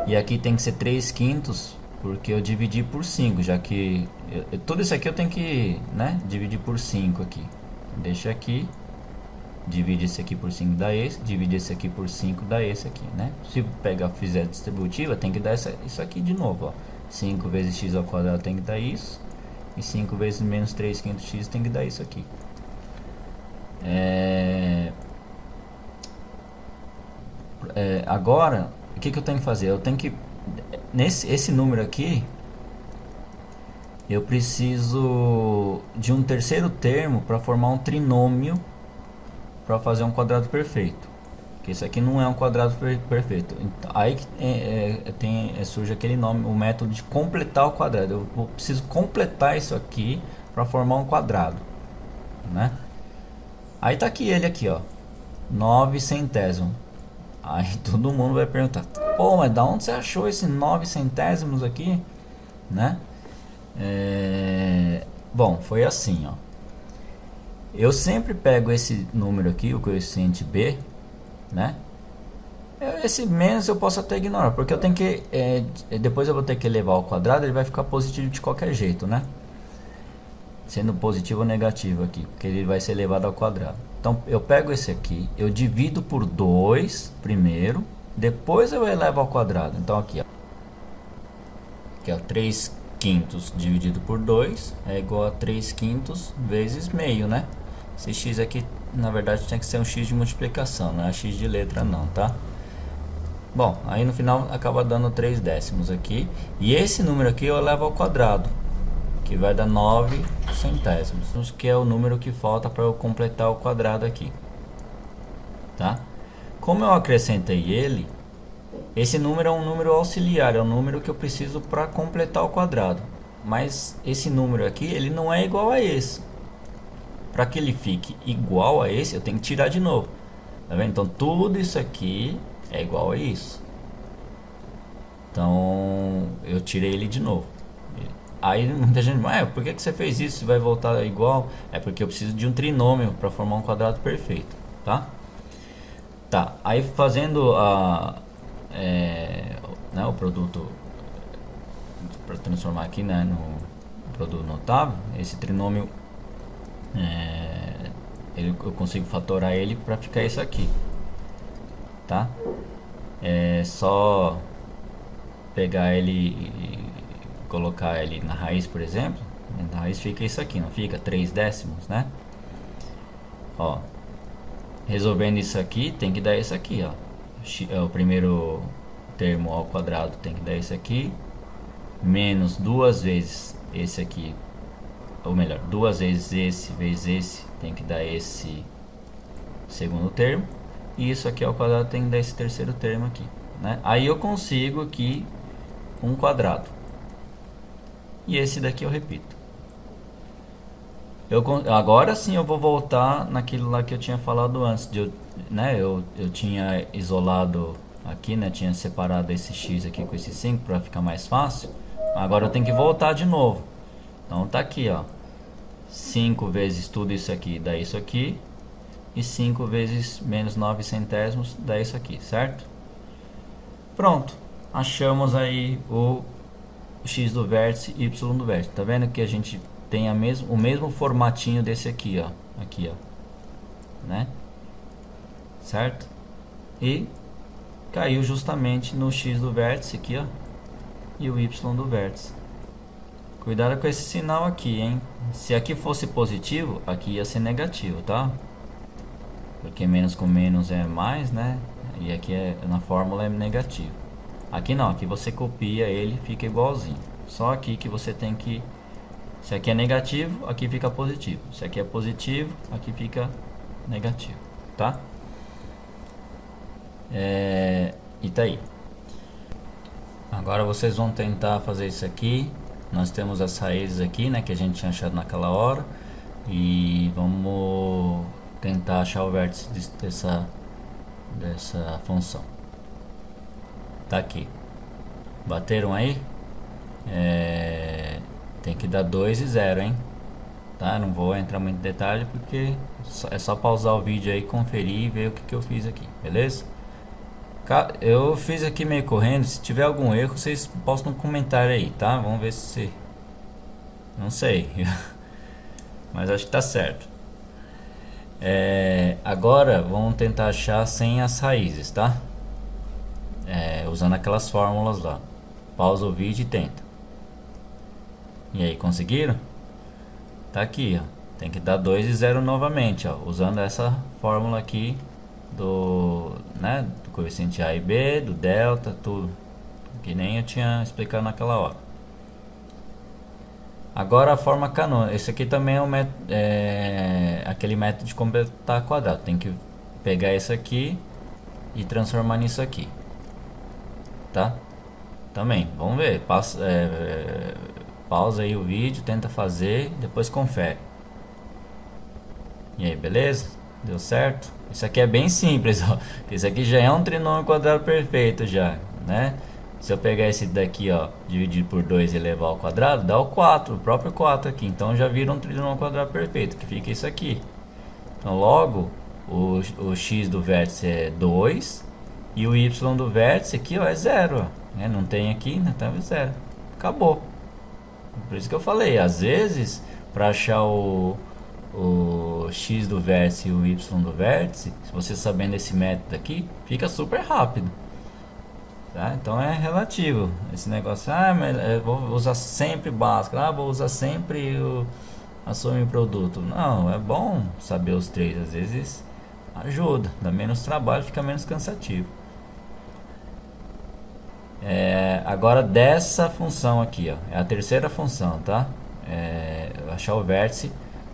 [SPEAKER 1] E aqui tem que ser 3/5, porque eu dividi por 5, já que tudo isso aqui eu tenho que, né, dividir por 5 aqui. Deixa aqui, divide esse aqui por 5 dá esse, divide esse aqui por 5 dá esse aqui, né? Se fizer a distributiva, tem que dar isso aqui de novo, ó. 5 vezes x ao quadrado tem que dar isso, e 5 vezes menos 3/5x tem que dar isso aqui. Agora, o que eu tenho que fazer? Eu tenho que, esse número aqui, eu preciso de um terceiro termo para formar um trinômio para fazer um quadrado perfeito. Porque isso aqui não é um quadrado perfeito. Então, aí surge aquele nome, o método de completar o quadrado. Eu preciso completar isso aqui para formar um quadrado, né? Aí tá aqui ele aqui, ó, 9 centésimos. Aí todo mundo vai perguntar, pô, mas da onde você achou esse 9 centésimos aqui, né? Bom, foi assim, ó. Eu sempre pego esse número aqui, o coeficiente b, né? Esse menos eu posso até ignorar, porque eu tenho que depois eu vou ter que elevar ao quadrado, ele vai ficar positivo de qualquer jeito, né? Sendo positivo ou negativo aqui, porque ele vai ser elevado ao quadrado. Então eu pego esse aqui, eu divido por 2 primeiro, depois eu elevo ao quadrado. Então aqui, ó, aqui, ó, 3/5 dividido por 2 é igual a 3/5 vezes meio, né? Esse x aqui, na verdade, tinha que ser um x de multiplicação, não é x de letra não, tá? Bom, aí no final acaba dando 3 décimos aqui. E esse número aqui eu elevo ao quadrado, que vai dar 9 centésimos, que é o número que falta para eu completar o quadrado aqui, tá? Como eu acrescentei ele, esse número é um número auxiliar, é um número que eu preciso para completar o quadrado. Mas esse número aqui, ele não é igual a esse. Para que ele fique igual a esse, eu tenho que tirar de novo. Tá vendo? Então tudo isso aqui é igual a isso. Então eu tirei ele de novo. Aí muita gente, por que você fez isso? Vai voltar igual? É porque eu preciso de um trinômio para formar um quadrado perfeito, tá? Tá, aí fazendo o produto, para transformar aqui, né, no produto notável, esse trinômio, eu consigo fatorar ele para ficar isso aqui, tá? É só pegar ele e colocar ele na raiz, por exemplo. Na raiz fica isso aqui, não fica? 3 décimos, né? Ó, resolvendo isso aqui, tem que dar isso aqui, ó. O primeiro termo ao quadrado tem que dar isso aqui, menos 2 vezes esse aqui, ou melhor, 2 vezes esse tem que dar esse segundo termo, e isso aqui ao quadrado tem que dar esse terceiro termo aqui, né? Aí eu consigo aqui um quadrado, e esse daqui eu repito. Agora sim eu vou voltar naquilo lá que eu tinha falado antes, né, eu tinha isolado aqui, né, tinha separado esse x aqui com esse 5 para ficar mais fácil. Agora eu tenho que voltar de novo. Então tá aqui, ó. 5 vezes tudo isso aqui dá isso aqui. E 5 vezes menos 9 centésimos dá isso aqui, certo? Pronto. Achamos aí o x do vértice e y do vértice. Tá vendo que a gente tem o mesmo formatinho desse aqui, ó. Aqui, ó. Né? Certo? E caiu justamente no x do vértice aqui, ó. E o y do vértice. Cuidado com esse sinal aqui, hein? Se aqui fosse positivo, aqui ia ser negativo, tá? Porque menos com menos é mais, né? E aqui na fórmula é negativo. Aqui não, aqui você copia ele, fica igualzinho. Só aqui que você tem que... Se aqui é negativo, aqui fica positivo. Se aqui é positivo, aqui fica negativo, tá? E tá aí. Agora vocês vão tentar fazer isso aqui. Nós temos as raízes aqui, né, que a gente tinha achado naquela hora. E vamos tentar achar o vértice dessa função. Tá aqui. Bateram aí? Tem que dar 2 e 0, hein? Tá? Não vou entrar muito em detalhe porque é só pausar o vídeo aí, conferir e ver o que eu fiz aqui, beleza? Eu fiz aqui meio correndo. Se tiver algum erro, vocês postam no comentário aí, tá? Vamos ver se... Não sei. Mas acho que tá certo. Agora vamos tentar achar sem as raízes, tá? Usando aquelas fórmulas lá. Pausa o vídeo e tenta. E aí, conseguiram? Tá aqui, ó. Tem que dar 2 e 0 novamente, ó. Usando essa fórmula aqui do coeficiente A e B, do delta, tudo. Que nem eu tinha explicado naquela hora. Agora a forma canônica. Esse aqui também é aquele método de completar quadrado. Tem que pegar esse aqui e transformar nisso aqui. Tá? Também, vamos ver. Pausa aí o vídeo, tenta fazer, depois confere. E aí, beleza? Deu certo? Isso aqui é bem simples, ó. Isso aqui já é um trinômio quadrado perfeito já, né? Se eu pegar esse daqui, ó, dividir por 2 e elevar ao quadrado, dá o 4, o próprio 4 aqui. Então já vira um trinômio quadrado perfeito, que fica isso aqui. Então logo, o x do vértice é 2 e o y do vértice aqui, ó, é 0, ó. Não tem aqui, né? Então é 0. Acabou. Por isso que eu falei, às vezes, para achar o x do vértice e o y do vértice, se você sabendo esse método aqui, fica super rápido. Tá? Então é relativo. Esse negócio, mas eu vou usar sempre Bhaskara, vou usar sempre a soma em produto. Não, é bom saber os três, às vezes ajuda, dá menos trabalho, fica menos cansativo. Agora dessa função aqui, ó, é a terceira função, tá? Achar o vértice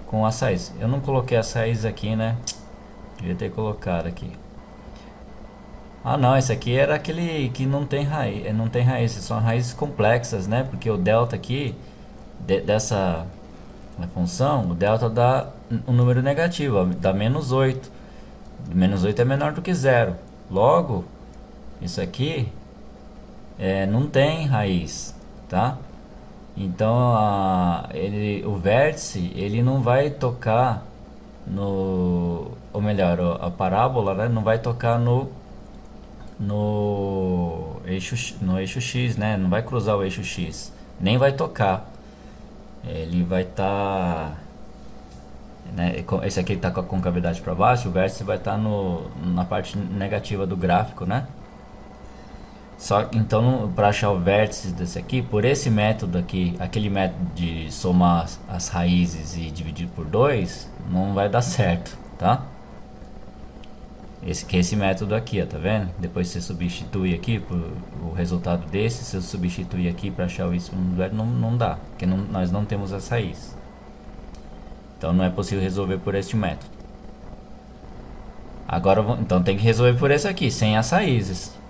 [SPEAKER 1] com as raízes. Eu não coloquei as raízes aqui, né? Devia ter colocado aqui. Ah não, esse aqui era aquele que não tem raiz, não tem raízes, são raízes complexas, né? Porque o delta aqui dessa função, o delta dá um número negativo, ó, dá menos 8. Menos 8 é menor do que 0. Logo, isso aqui não tem raiz, tá? Então o vértice ele não vai tocar ou melhor, a parábola, né, não vai tocar no eixo X, né? Não vai cruzar o eixo X, nem vai tocar. Ele vai estar, né, esse aqui está com a concavidade para baixo, o vértice vai estar na parte negativa do gráfico, né? Então, para achar o vértice desse aqui, por esse método aqui, aquele método de somar as raízes e dividir por 2, não vai dar certo, tá? Esse método aqui, ó, tá vendo? Depois você substitui aqui o resultado desse, se eu substituir aqui para achar o y não dá, porque nós não temos as raízes. Então não é possível resolver por este método. Agora, então tem que resolver por esse aqui, sem as raízes.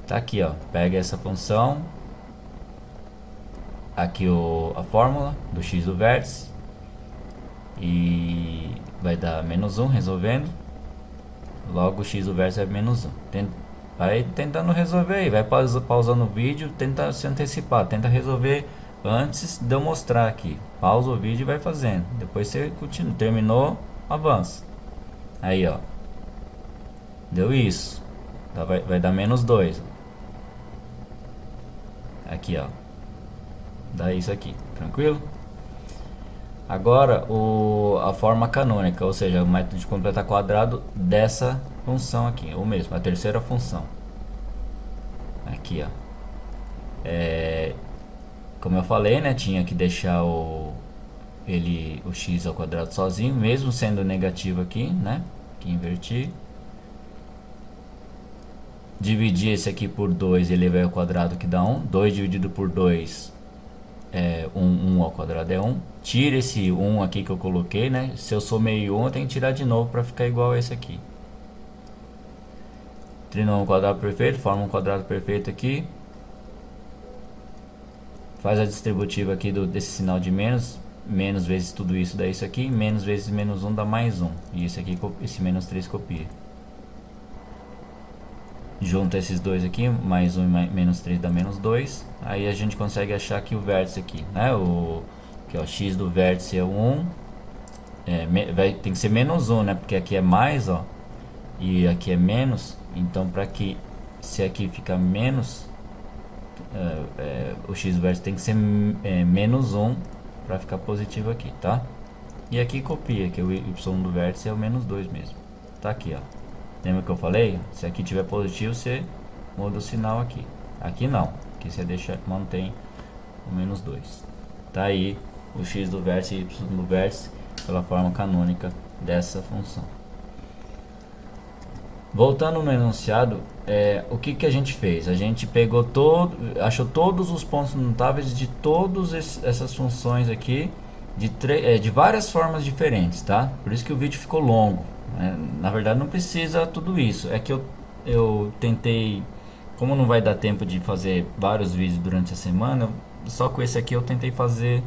[SPEAKER 1] Tá aqui, ó, pega essa função, aqui a fórmula do x do vértice, e vai dar menos 1 resolvendo. Logo o x do vértice é menos 1. vai tentando resolver aí, vai pausando o vídeo, tenta se antecipar, tenta resolver antes de eu mostrar aqui. Pausa o vídeo e vai fazendo. Depois você continua, terminou, avança. Aí, ó. Deu isso. Vai dar menos 2. Aqui, ó. Dá isso aqui, tranquilo? Agora a forma canônica, ou seja, o método de completar quadrado dessa função aqui, ou mesmo, a terceira função. Aqui, ó. Como eu falei, né, tinha que deixar o x ao quadrado sozinho, mesmo sendo negativo aqui, né? Que invertir. Dividir esse aqui por 2 e elevar ao quadrado, que dá 1. 2 dividido por 2 é 1 ao quadrado é 1. Tira esse 1 aqui que eu coloquei, né? Se eu somei 1, eu tenho que tirar de novo para ficar igual a esse aqui. Trinômio quadrado perfeito, forma um quadrado perfeito aqui. Faz a distributiva aqui desse sinal de menos. Menos vezes tudo isso dá isso aqui. Menos vezes menos 1 dá mais 1. E esse aqui, esse menos 3 copia. Junta esses dois aqui, mais 1 e menos 3 dá menos 2. Aí a gente consegue achar que o vértice aqui, né? Que é o x do vértice é o 1. Tem que ser menos 1, né? Porque aqui é mais, ó. E aqui é menos. Então, para que se aqui fica menos, o x do vértice tem que ser menos 1 para ficar positivo aqui, tá? E aqui copia, que o y do vértice é o menos 2 mesmo. Tá aqui, ó. Lembra que eu falei? Se aqui tiver positivo, você muda o sinal aqui. Aqui não. Aqui você mantém o menos 2. Tá aí o x do vértice e y do vértice pela forma canônica dessa função. Voltando no enunciado, o que a gente fez? A gente pegou achou todos os pontos notáveis de todas essas funções aqui, de várias formas diferentes, tá? Por isso que o vídeo ficou longo. Na verdade não precisa tudo isso. É que eu tentei, como não vai dar tempo de fazer vários vídeos durante a semana, só com esse aqui eu tentei fazer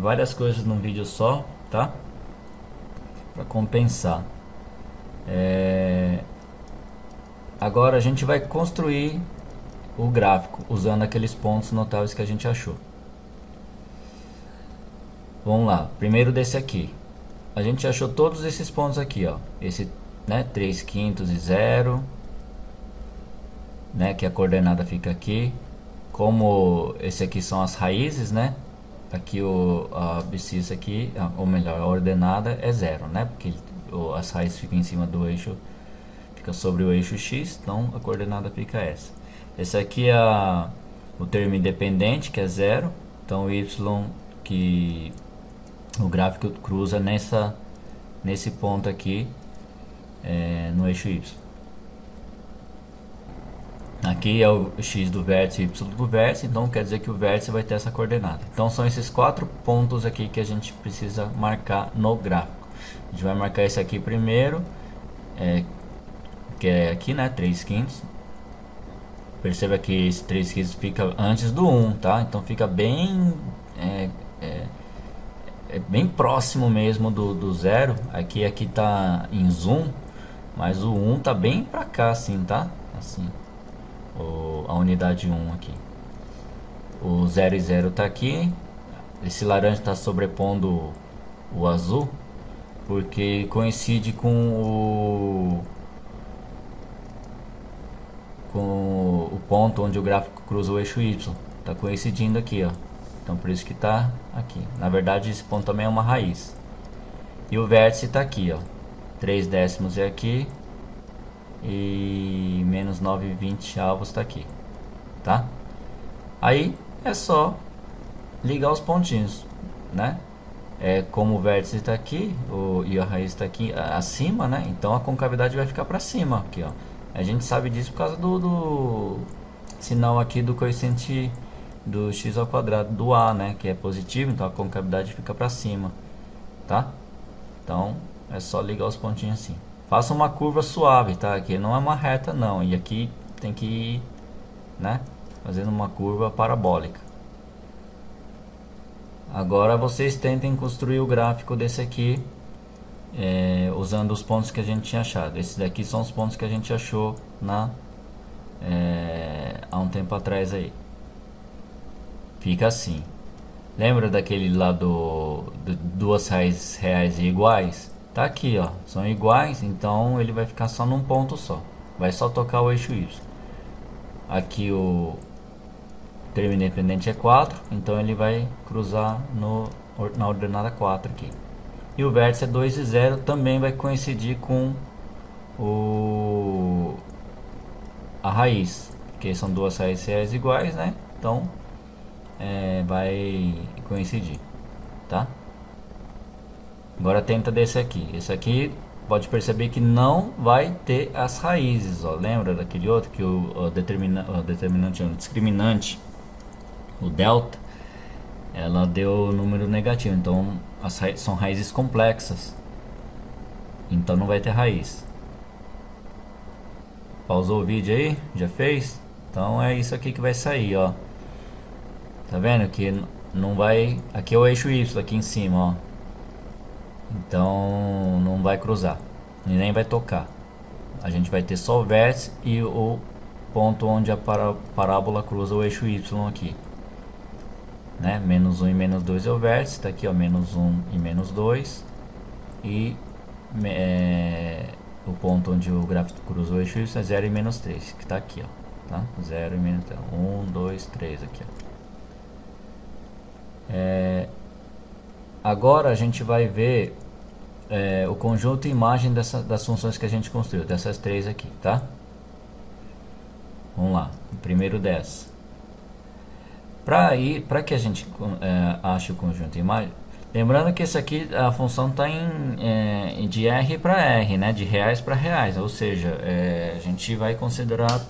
[SPEAKER 1] várias coisas num vídeo só, tá? Para compensar. Agora a gente vai construir o gráfico usando aqueles pontos notáveis que a gente achou. Vamos lá, primeiro desse aqui. A gente achou todos esses pontos aqui, ó. Esse, né, 3/5 e 0, né, que a coordenada fica aqui. Como esse aqui são as raízes, né? Aqui a abscissa aqui, ou melhor, a ordenada é 0, né? Porque as raízes ficam em cima do eixo, fica sobre o eixo x, então a coordenada fica essa. Esse aqui é o termo independente, que é 0. Então o y que o gráfico cruza nesse ponto aqui, no eixo y. Aqui é o x do vértice e y do vértice, então quer dizer que o vértice vai ter essa coordenada. Então são esses 4 pontos aqui que a gente precisa marcar no gráfico. A gente vai marcar esse aqui primeiro, que é aqui, né, 3/5. Perceba que esse 3/5 fica antes do 1, tá? Então fica bem bem próximo mesmo do 0. Aqui tá em zoom, mas o 1 tá bem pra cá, assim, tá? Assim, a unidade 1 aqui. O 0 e 0 tá aqui. Esse laranja tá sobrepondo o azul, porque coincide com o ponto onde o gráfico cruza o eixo y. Tá coincidindo aqui, ó. Então por isso que tá aqui. Na verdade esse ponto também é uma raiz. E o vértice tá aqui, ó. 3 décimos é aqui. E menos 9,20 avos tá aqui. Tá? Aí é só ligar os pontinhos, né? Como o vértice tá aqui e a raiz tá aqui acima, né? Então a concavidade vai ficar para cima aqui, ó. A gente sabe disso por causa do sinal aqui do coeficiente do x ao quadrado do a, né, que é positivo, então a concavidade fica para cima, tá? Então é só ligar os pontinhos assim. Faça uma curva suave, tá? Aqui não é uma reta não, e aqui tem que ir, né, fazendo uma curva parabólica. Agora vocês tentem construir o gráfico desse aqui usando os pontos que a gente tinha achado. Esses daqui são os pontos que a gente achou há um tempo atrás aí. Fica assim. Lembra daquele lá do duas raízes reais e iguais? Tá aqui, ó. São iguais, então ele vai ficar só num ponto só. Vai só tocar o eixo Y. Aqui o termo independente é 4, então ele vai cruzar na ordenada 4 aqui. E o vértice é 2 e 0, também vai coincidir com a raiz, porque são duas raízes reais iguais, né? Então vai coincidir, tá? Agora tenta desse aqui. Esse aqui pode perceber que não vai ter as raízes, ó. Lembra daquele outro que o discriminante, o delta, ela deu número negativo, então são raízes complexas, então não vai ter raiz. Pausou o vídeo aí? Já fez? Então é isso aqui que vai sair, ó. Tá vendo que não vai... Aqui é o eixo Y, aqui em cima, ó. Então não vai cruzar, nem vai tocar. A gente vai ter só o vértice e o ponto onde a parábola cruza o eixo Y aqui, né? Menos 1 e menos 2 é o vértice, tá aqui, ó, menos 1 e menos 2. E o ponto onde o gráfico cruza o eixo Y é 0 e menos 3, que tá aqui, ó, tá? 0 e menos 3, 1, 2, 3 aqui, ó. Agora a gente vai ver o conjunto e imagem das funções que a gente construiu, dessas três aqui, tá? Vamos lá, o primeiro dessa. Para que a gente ache o conjunto e imagem, lembrando que esse aqui, a função está de R para R, né? De reais para reais, ou seja, a gente vai considerar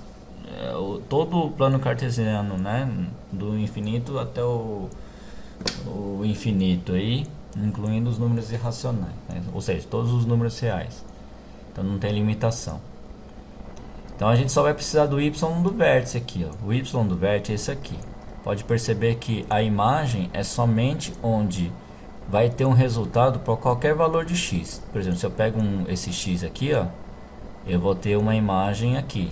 [SPEAKER 1] todo o plano cartesiano, né? Do infinito até o infinito aí, incluindo os números irracionais, né? Ou seja, todos os números reais, então não tem limitação. Então a gente só vai precisar do y do vértice aqui, ó. O y do vértice é esse aqui. Pode perceber que a imagem é somente onde vai ter um resultado para qualquer valor de x. Por exemplo, se eu pego esse x aqui, ó, eu vou ter uma imagem aqui.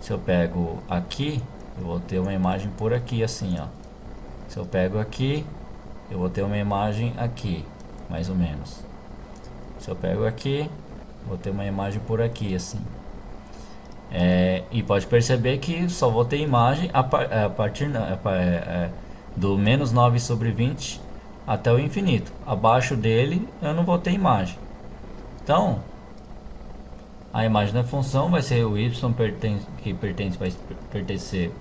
[SPEAKER 1] Se eu pego aqui, eu vou ter uma imagem por aqui, assim, ó. Se eu pego aqui, eu vou ter uma imagem aqui, mais ou menos. Se eu pego aqui, vou ter uma imagem por aqui, assim. E pode perceber que só vou ter imagem a partir do menos 9 sobre 20 até o infinito. Abaixo dele eu não vou ter imagem. Então, a imagem da função vai ser o y vai pertencer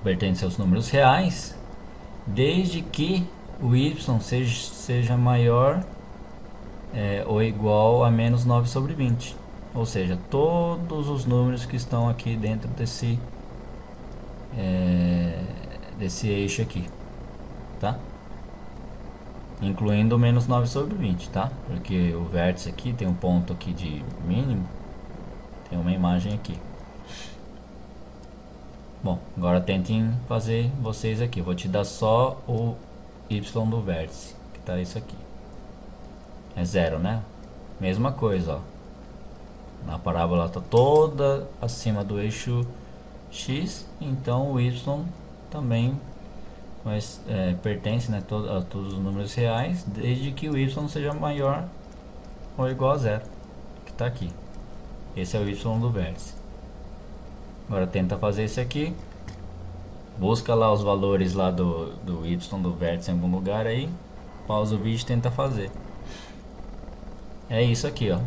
[SPEAKER 1] pertence aos números reais, desde que o y seja maior ou igual a menos 9 sobre 20. Ou seja, todos os números que estão aqui dentro desse eixo aqui, tá? Incluindo o menos 9 sobre 20, tá? Porque o vértice aqui tem um ponto aqui de mínimo, tem uma imagem aqui. Bom, agora tentem fazer vocês aqui. Vou te dar só o y do vértice, que tá isso aqui. É 0, né? Mesma coisa, ó. A parábola está toda acima do eixo x, então o y também pertence, né, a todos os números reais, desde que o y seja maior ou igual a 0, que está aqui. Esse é o y do vértice. Agora tenta fazer esse aqui. Busca lá os valores lá do y do vértice em algum lugar aí. Pausa o vídeo e tenta fazer. É isso aqui, ó.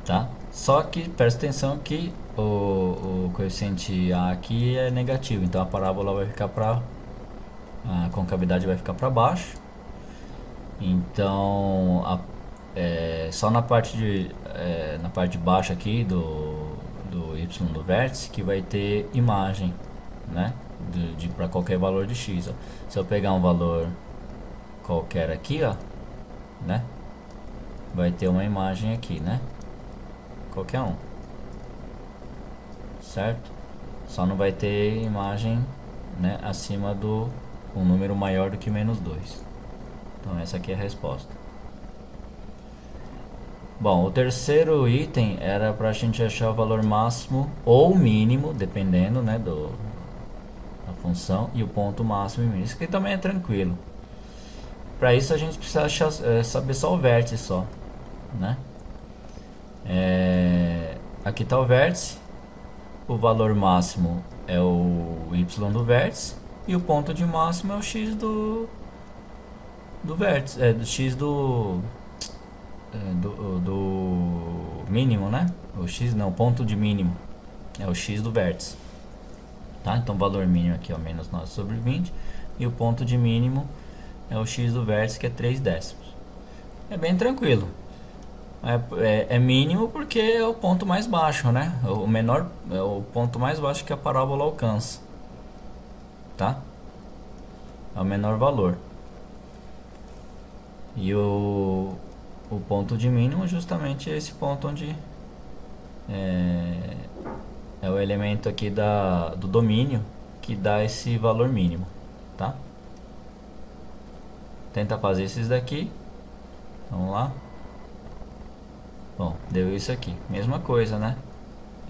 [SPEAKER 1] Tá? Só que presta atenção que o coeficiente A aqui é negativo, então a parábola vai ficar a concavidade vai ficar para baixo. Então só na parte de baixo aqui do y do vértice que vai ter imagem, né? Para qualquer valor de x, ó. Se eu pegar um valor qualquer aqui, ó, né? Vai ter uma imagem aqui, né? Qualquer um, certo? Só não vai ter imagem, né, acima do um número maior do que menos 2. Então essa aqui é a resposta. Bom, o terceiro item era para a gente achar o valor máximo ou mínimo, dependendo, né, da função, e o ponto máximo e mínimo. Isso aqui também é tranquilo. Para isso a gente precisa achar, saber só o vértice só, né? Aqui está o vértice, o valor máximo é o y do vértice e o ponto de máximo é o x do vértice, do x do mínimo, né? O x não, ponto de mínimo é o x do vértice, tá? Então o valor mínimo aqui é menos 9 sobre 20 e o ponto de mínimo é o x do vértice, que é 3 décimos. É bem tranquilo. É mínimo porque é o ponto mais baixo, né? O menor é o ponto mais baixo que a parábola alcança, tá? É o menor valor. E o ponto de mínimo justamente é esse ponto onde é o elemento aqui do domínio que dá esse valor mínimo, tá? Tenta fazer esses daqui. Vamos lá. Bom, deu isso aqui. Mesma coisa, né?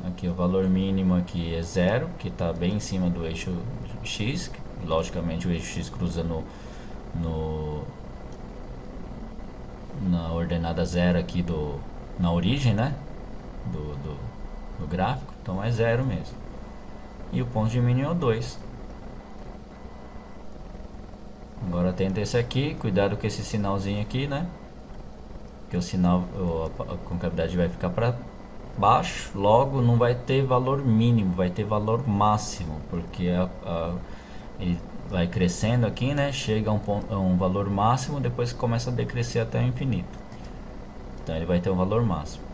[SPEAKER 1] Aqui o valor mínimo aqui é 0, que está bem em cima do eixo x. Logicamente o eixo x cruza na ordenada 0 aqui na origem, né? Do gráfico. Então é 0 mesmo. E o ponto de mínimo é o 2. Agora tenta esse aqui. Cuidado com esse sinalzinho aqui, né? Que o sinal, a concavidade vai ficar para baixo, logo não vai ter valor mínimo, vai ter valor máximo, porque ele vai crescendo aqui, né? Chega a um valor máximo, depois começa a decrescer até o infinito. Então ele vai ter um valor máximo.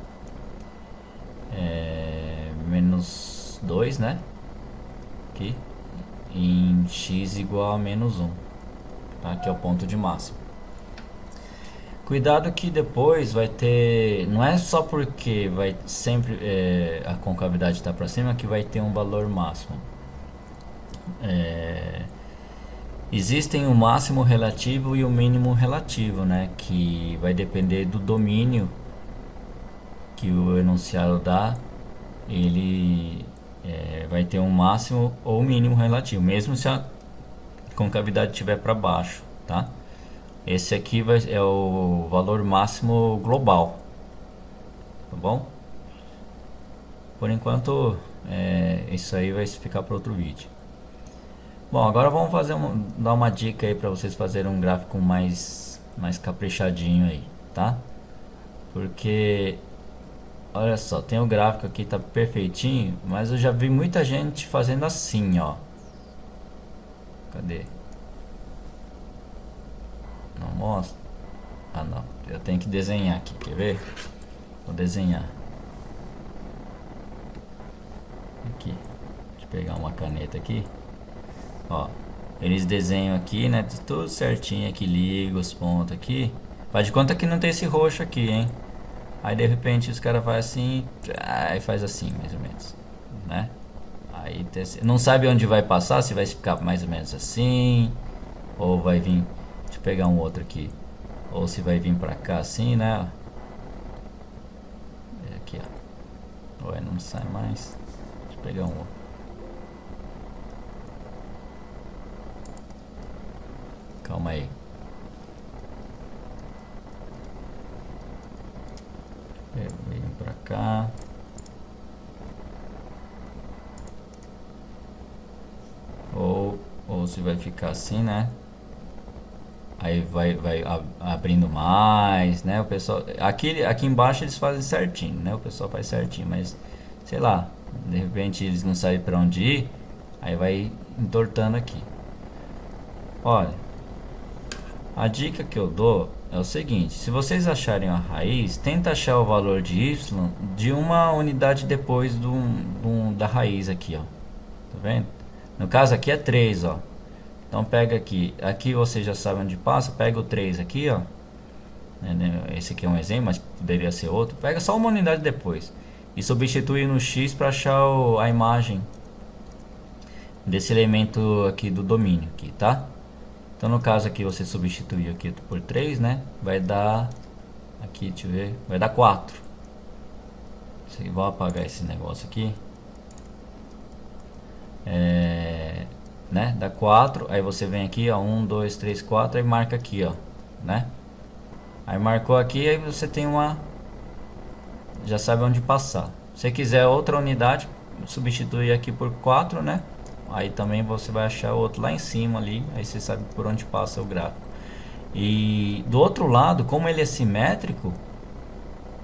[SPEAKER 1] Menos 2, né? Aqui em x igual a menos 1, tá? Que é o ponto de máximo. Cuidado que depois vai ter, não é só porque vai sempre a concavidade está para cima que vai ter um valor máximo. Existem o máximo relativo e o mínimo relativo, né? Que vai depender do domínio que o enunciado dá. Ele vai ter um máximo ou mínimo relativo, mesmo se a concavidade estiver para baixo, tá? Esse aqui é o valor máximo global, tá bom? Por enquanto, isso aí vai ficar para outro vídeo. Bom, agora vamos dar uma dica aí para vocês fazerem um gráfico mais caprichadinho aí, tá? Porque, olha só, tem o gráfico aqui, tá perfeitinho, mas eu já vi muita gente fazendo assim, ó. Cadê? Não mostra? Ah, não. Eu tenho que desenhar aqui, quer ver? Vou desenhar. Aqui. Deixa eu pegar uma caneta aqui. Ó. Eles desenham aqui, né? Tudo certinho aqui. Liga os pontos aqui. Faz de conta que não tem esse roxo aqui, hein? Aí de repente os caras fazem assim. Aí faz assim, mais ou menos. Né? Aí não sabe onde vai passar. Se vai ficar mais ou menos assim. Ou vai vir. Deixa eu pegar um outro aqui. Ou se vai vir pra cá assim, né? Aqui, ó. Ué, não sai mais. Deixa eu pegar um outro. Calma aí. Vem pra cá. Ou se vai ficar assim, né? Aí vai abrindo mais, né? O pessoal aqui embaixo eles fazem certinho, né? O pessoal faz certinho, mas sei lá, de repente eles não sabem para onde ir, aí vai entortando aqui. Olha, a dica que eu dou é o seguinte: se vocês acharem a raiz, tenta achar o valor de y de uma unidade depois da raiz aqui, ó. Tá vendo? No caso aqui é 3, ó. Então pega aqui você já sabe onde passa, pega o 3 aqui, ó. Esse aqui é um exemplo, mas poderia ser outro. Pega só uma unidade depois e substitui no x para achar a imagem desse elemento aqui do domínio aqui, tá? Então no caso aqui você substituir aqui por 3, né? Vai dar, aqui deixa eu ver, vai dar 4. Vou apagar esse negócio aqui. Né? Dá 4, aí você vem aqui, ó, 1, 2, 3, 4, aí marca aqui, ó, né? Aí marcou aqui, aí você tem uma, já sabe onde passar. Se você quiser outra unidade, substituir aqui por 4, né? Aí também você vai achar outro lá em cima ali, aí você sabe por onde passa o gráfico. E do outro lado, como ele é simétrico,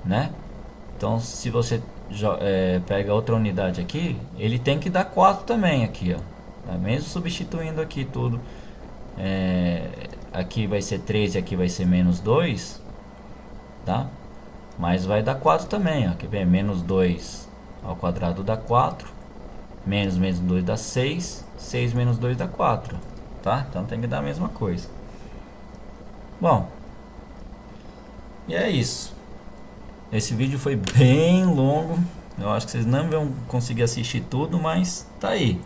[SPEAKER 1] né? Então se você pega outra unidade aqui, ele tem que dar 4 também aqui, ó. Mesmo substituindo aqui tudo, aqui vai ser 13, aqui vai ser menos 2, tá? Mas vai dar 4 também, ó. Quer ver? Menos 2 ao quadrado dá 4, menos 2 dá 6, 6 menos 2 dá 4, tá? Então tem que dar a mesma coisa. Bom, e é isso. Esse vídeo foi bem longo, eu acho que vocês não vão conseguir assistir tudo, mas tá aí.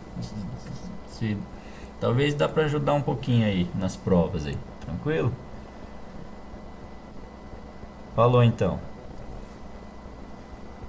[SPEAKER 1] Talvez dá pra ajudar um pouquinho aí nas provas aí, tranquilo? Falou então.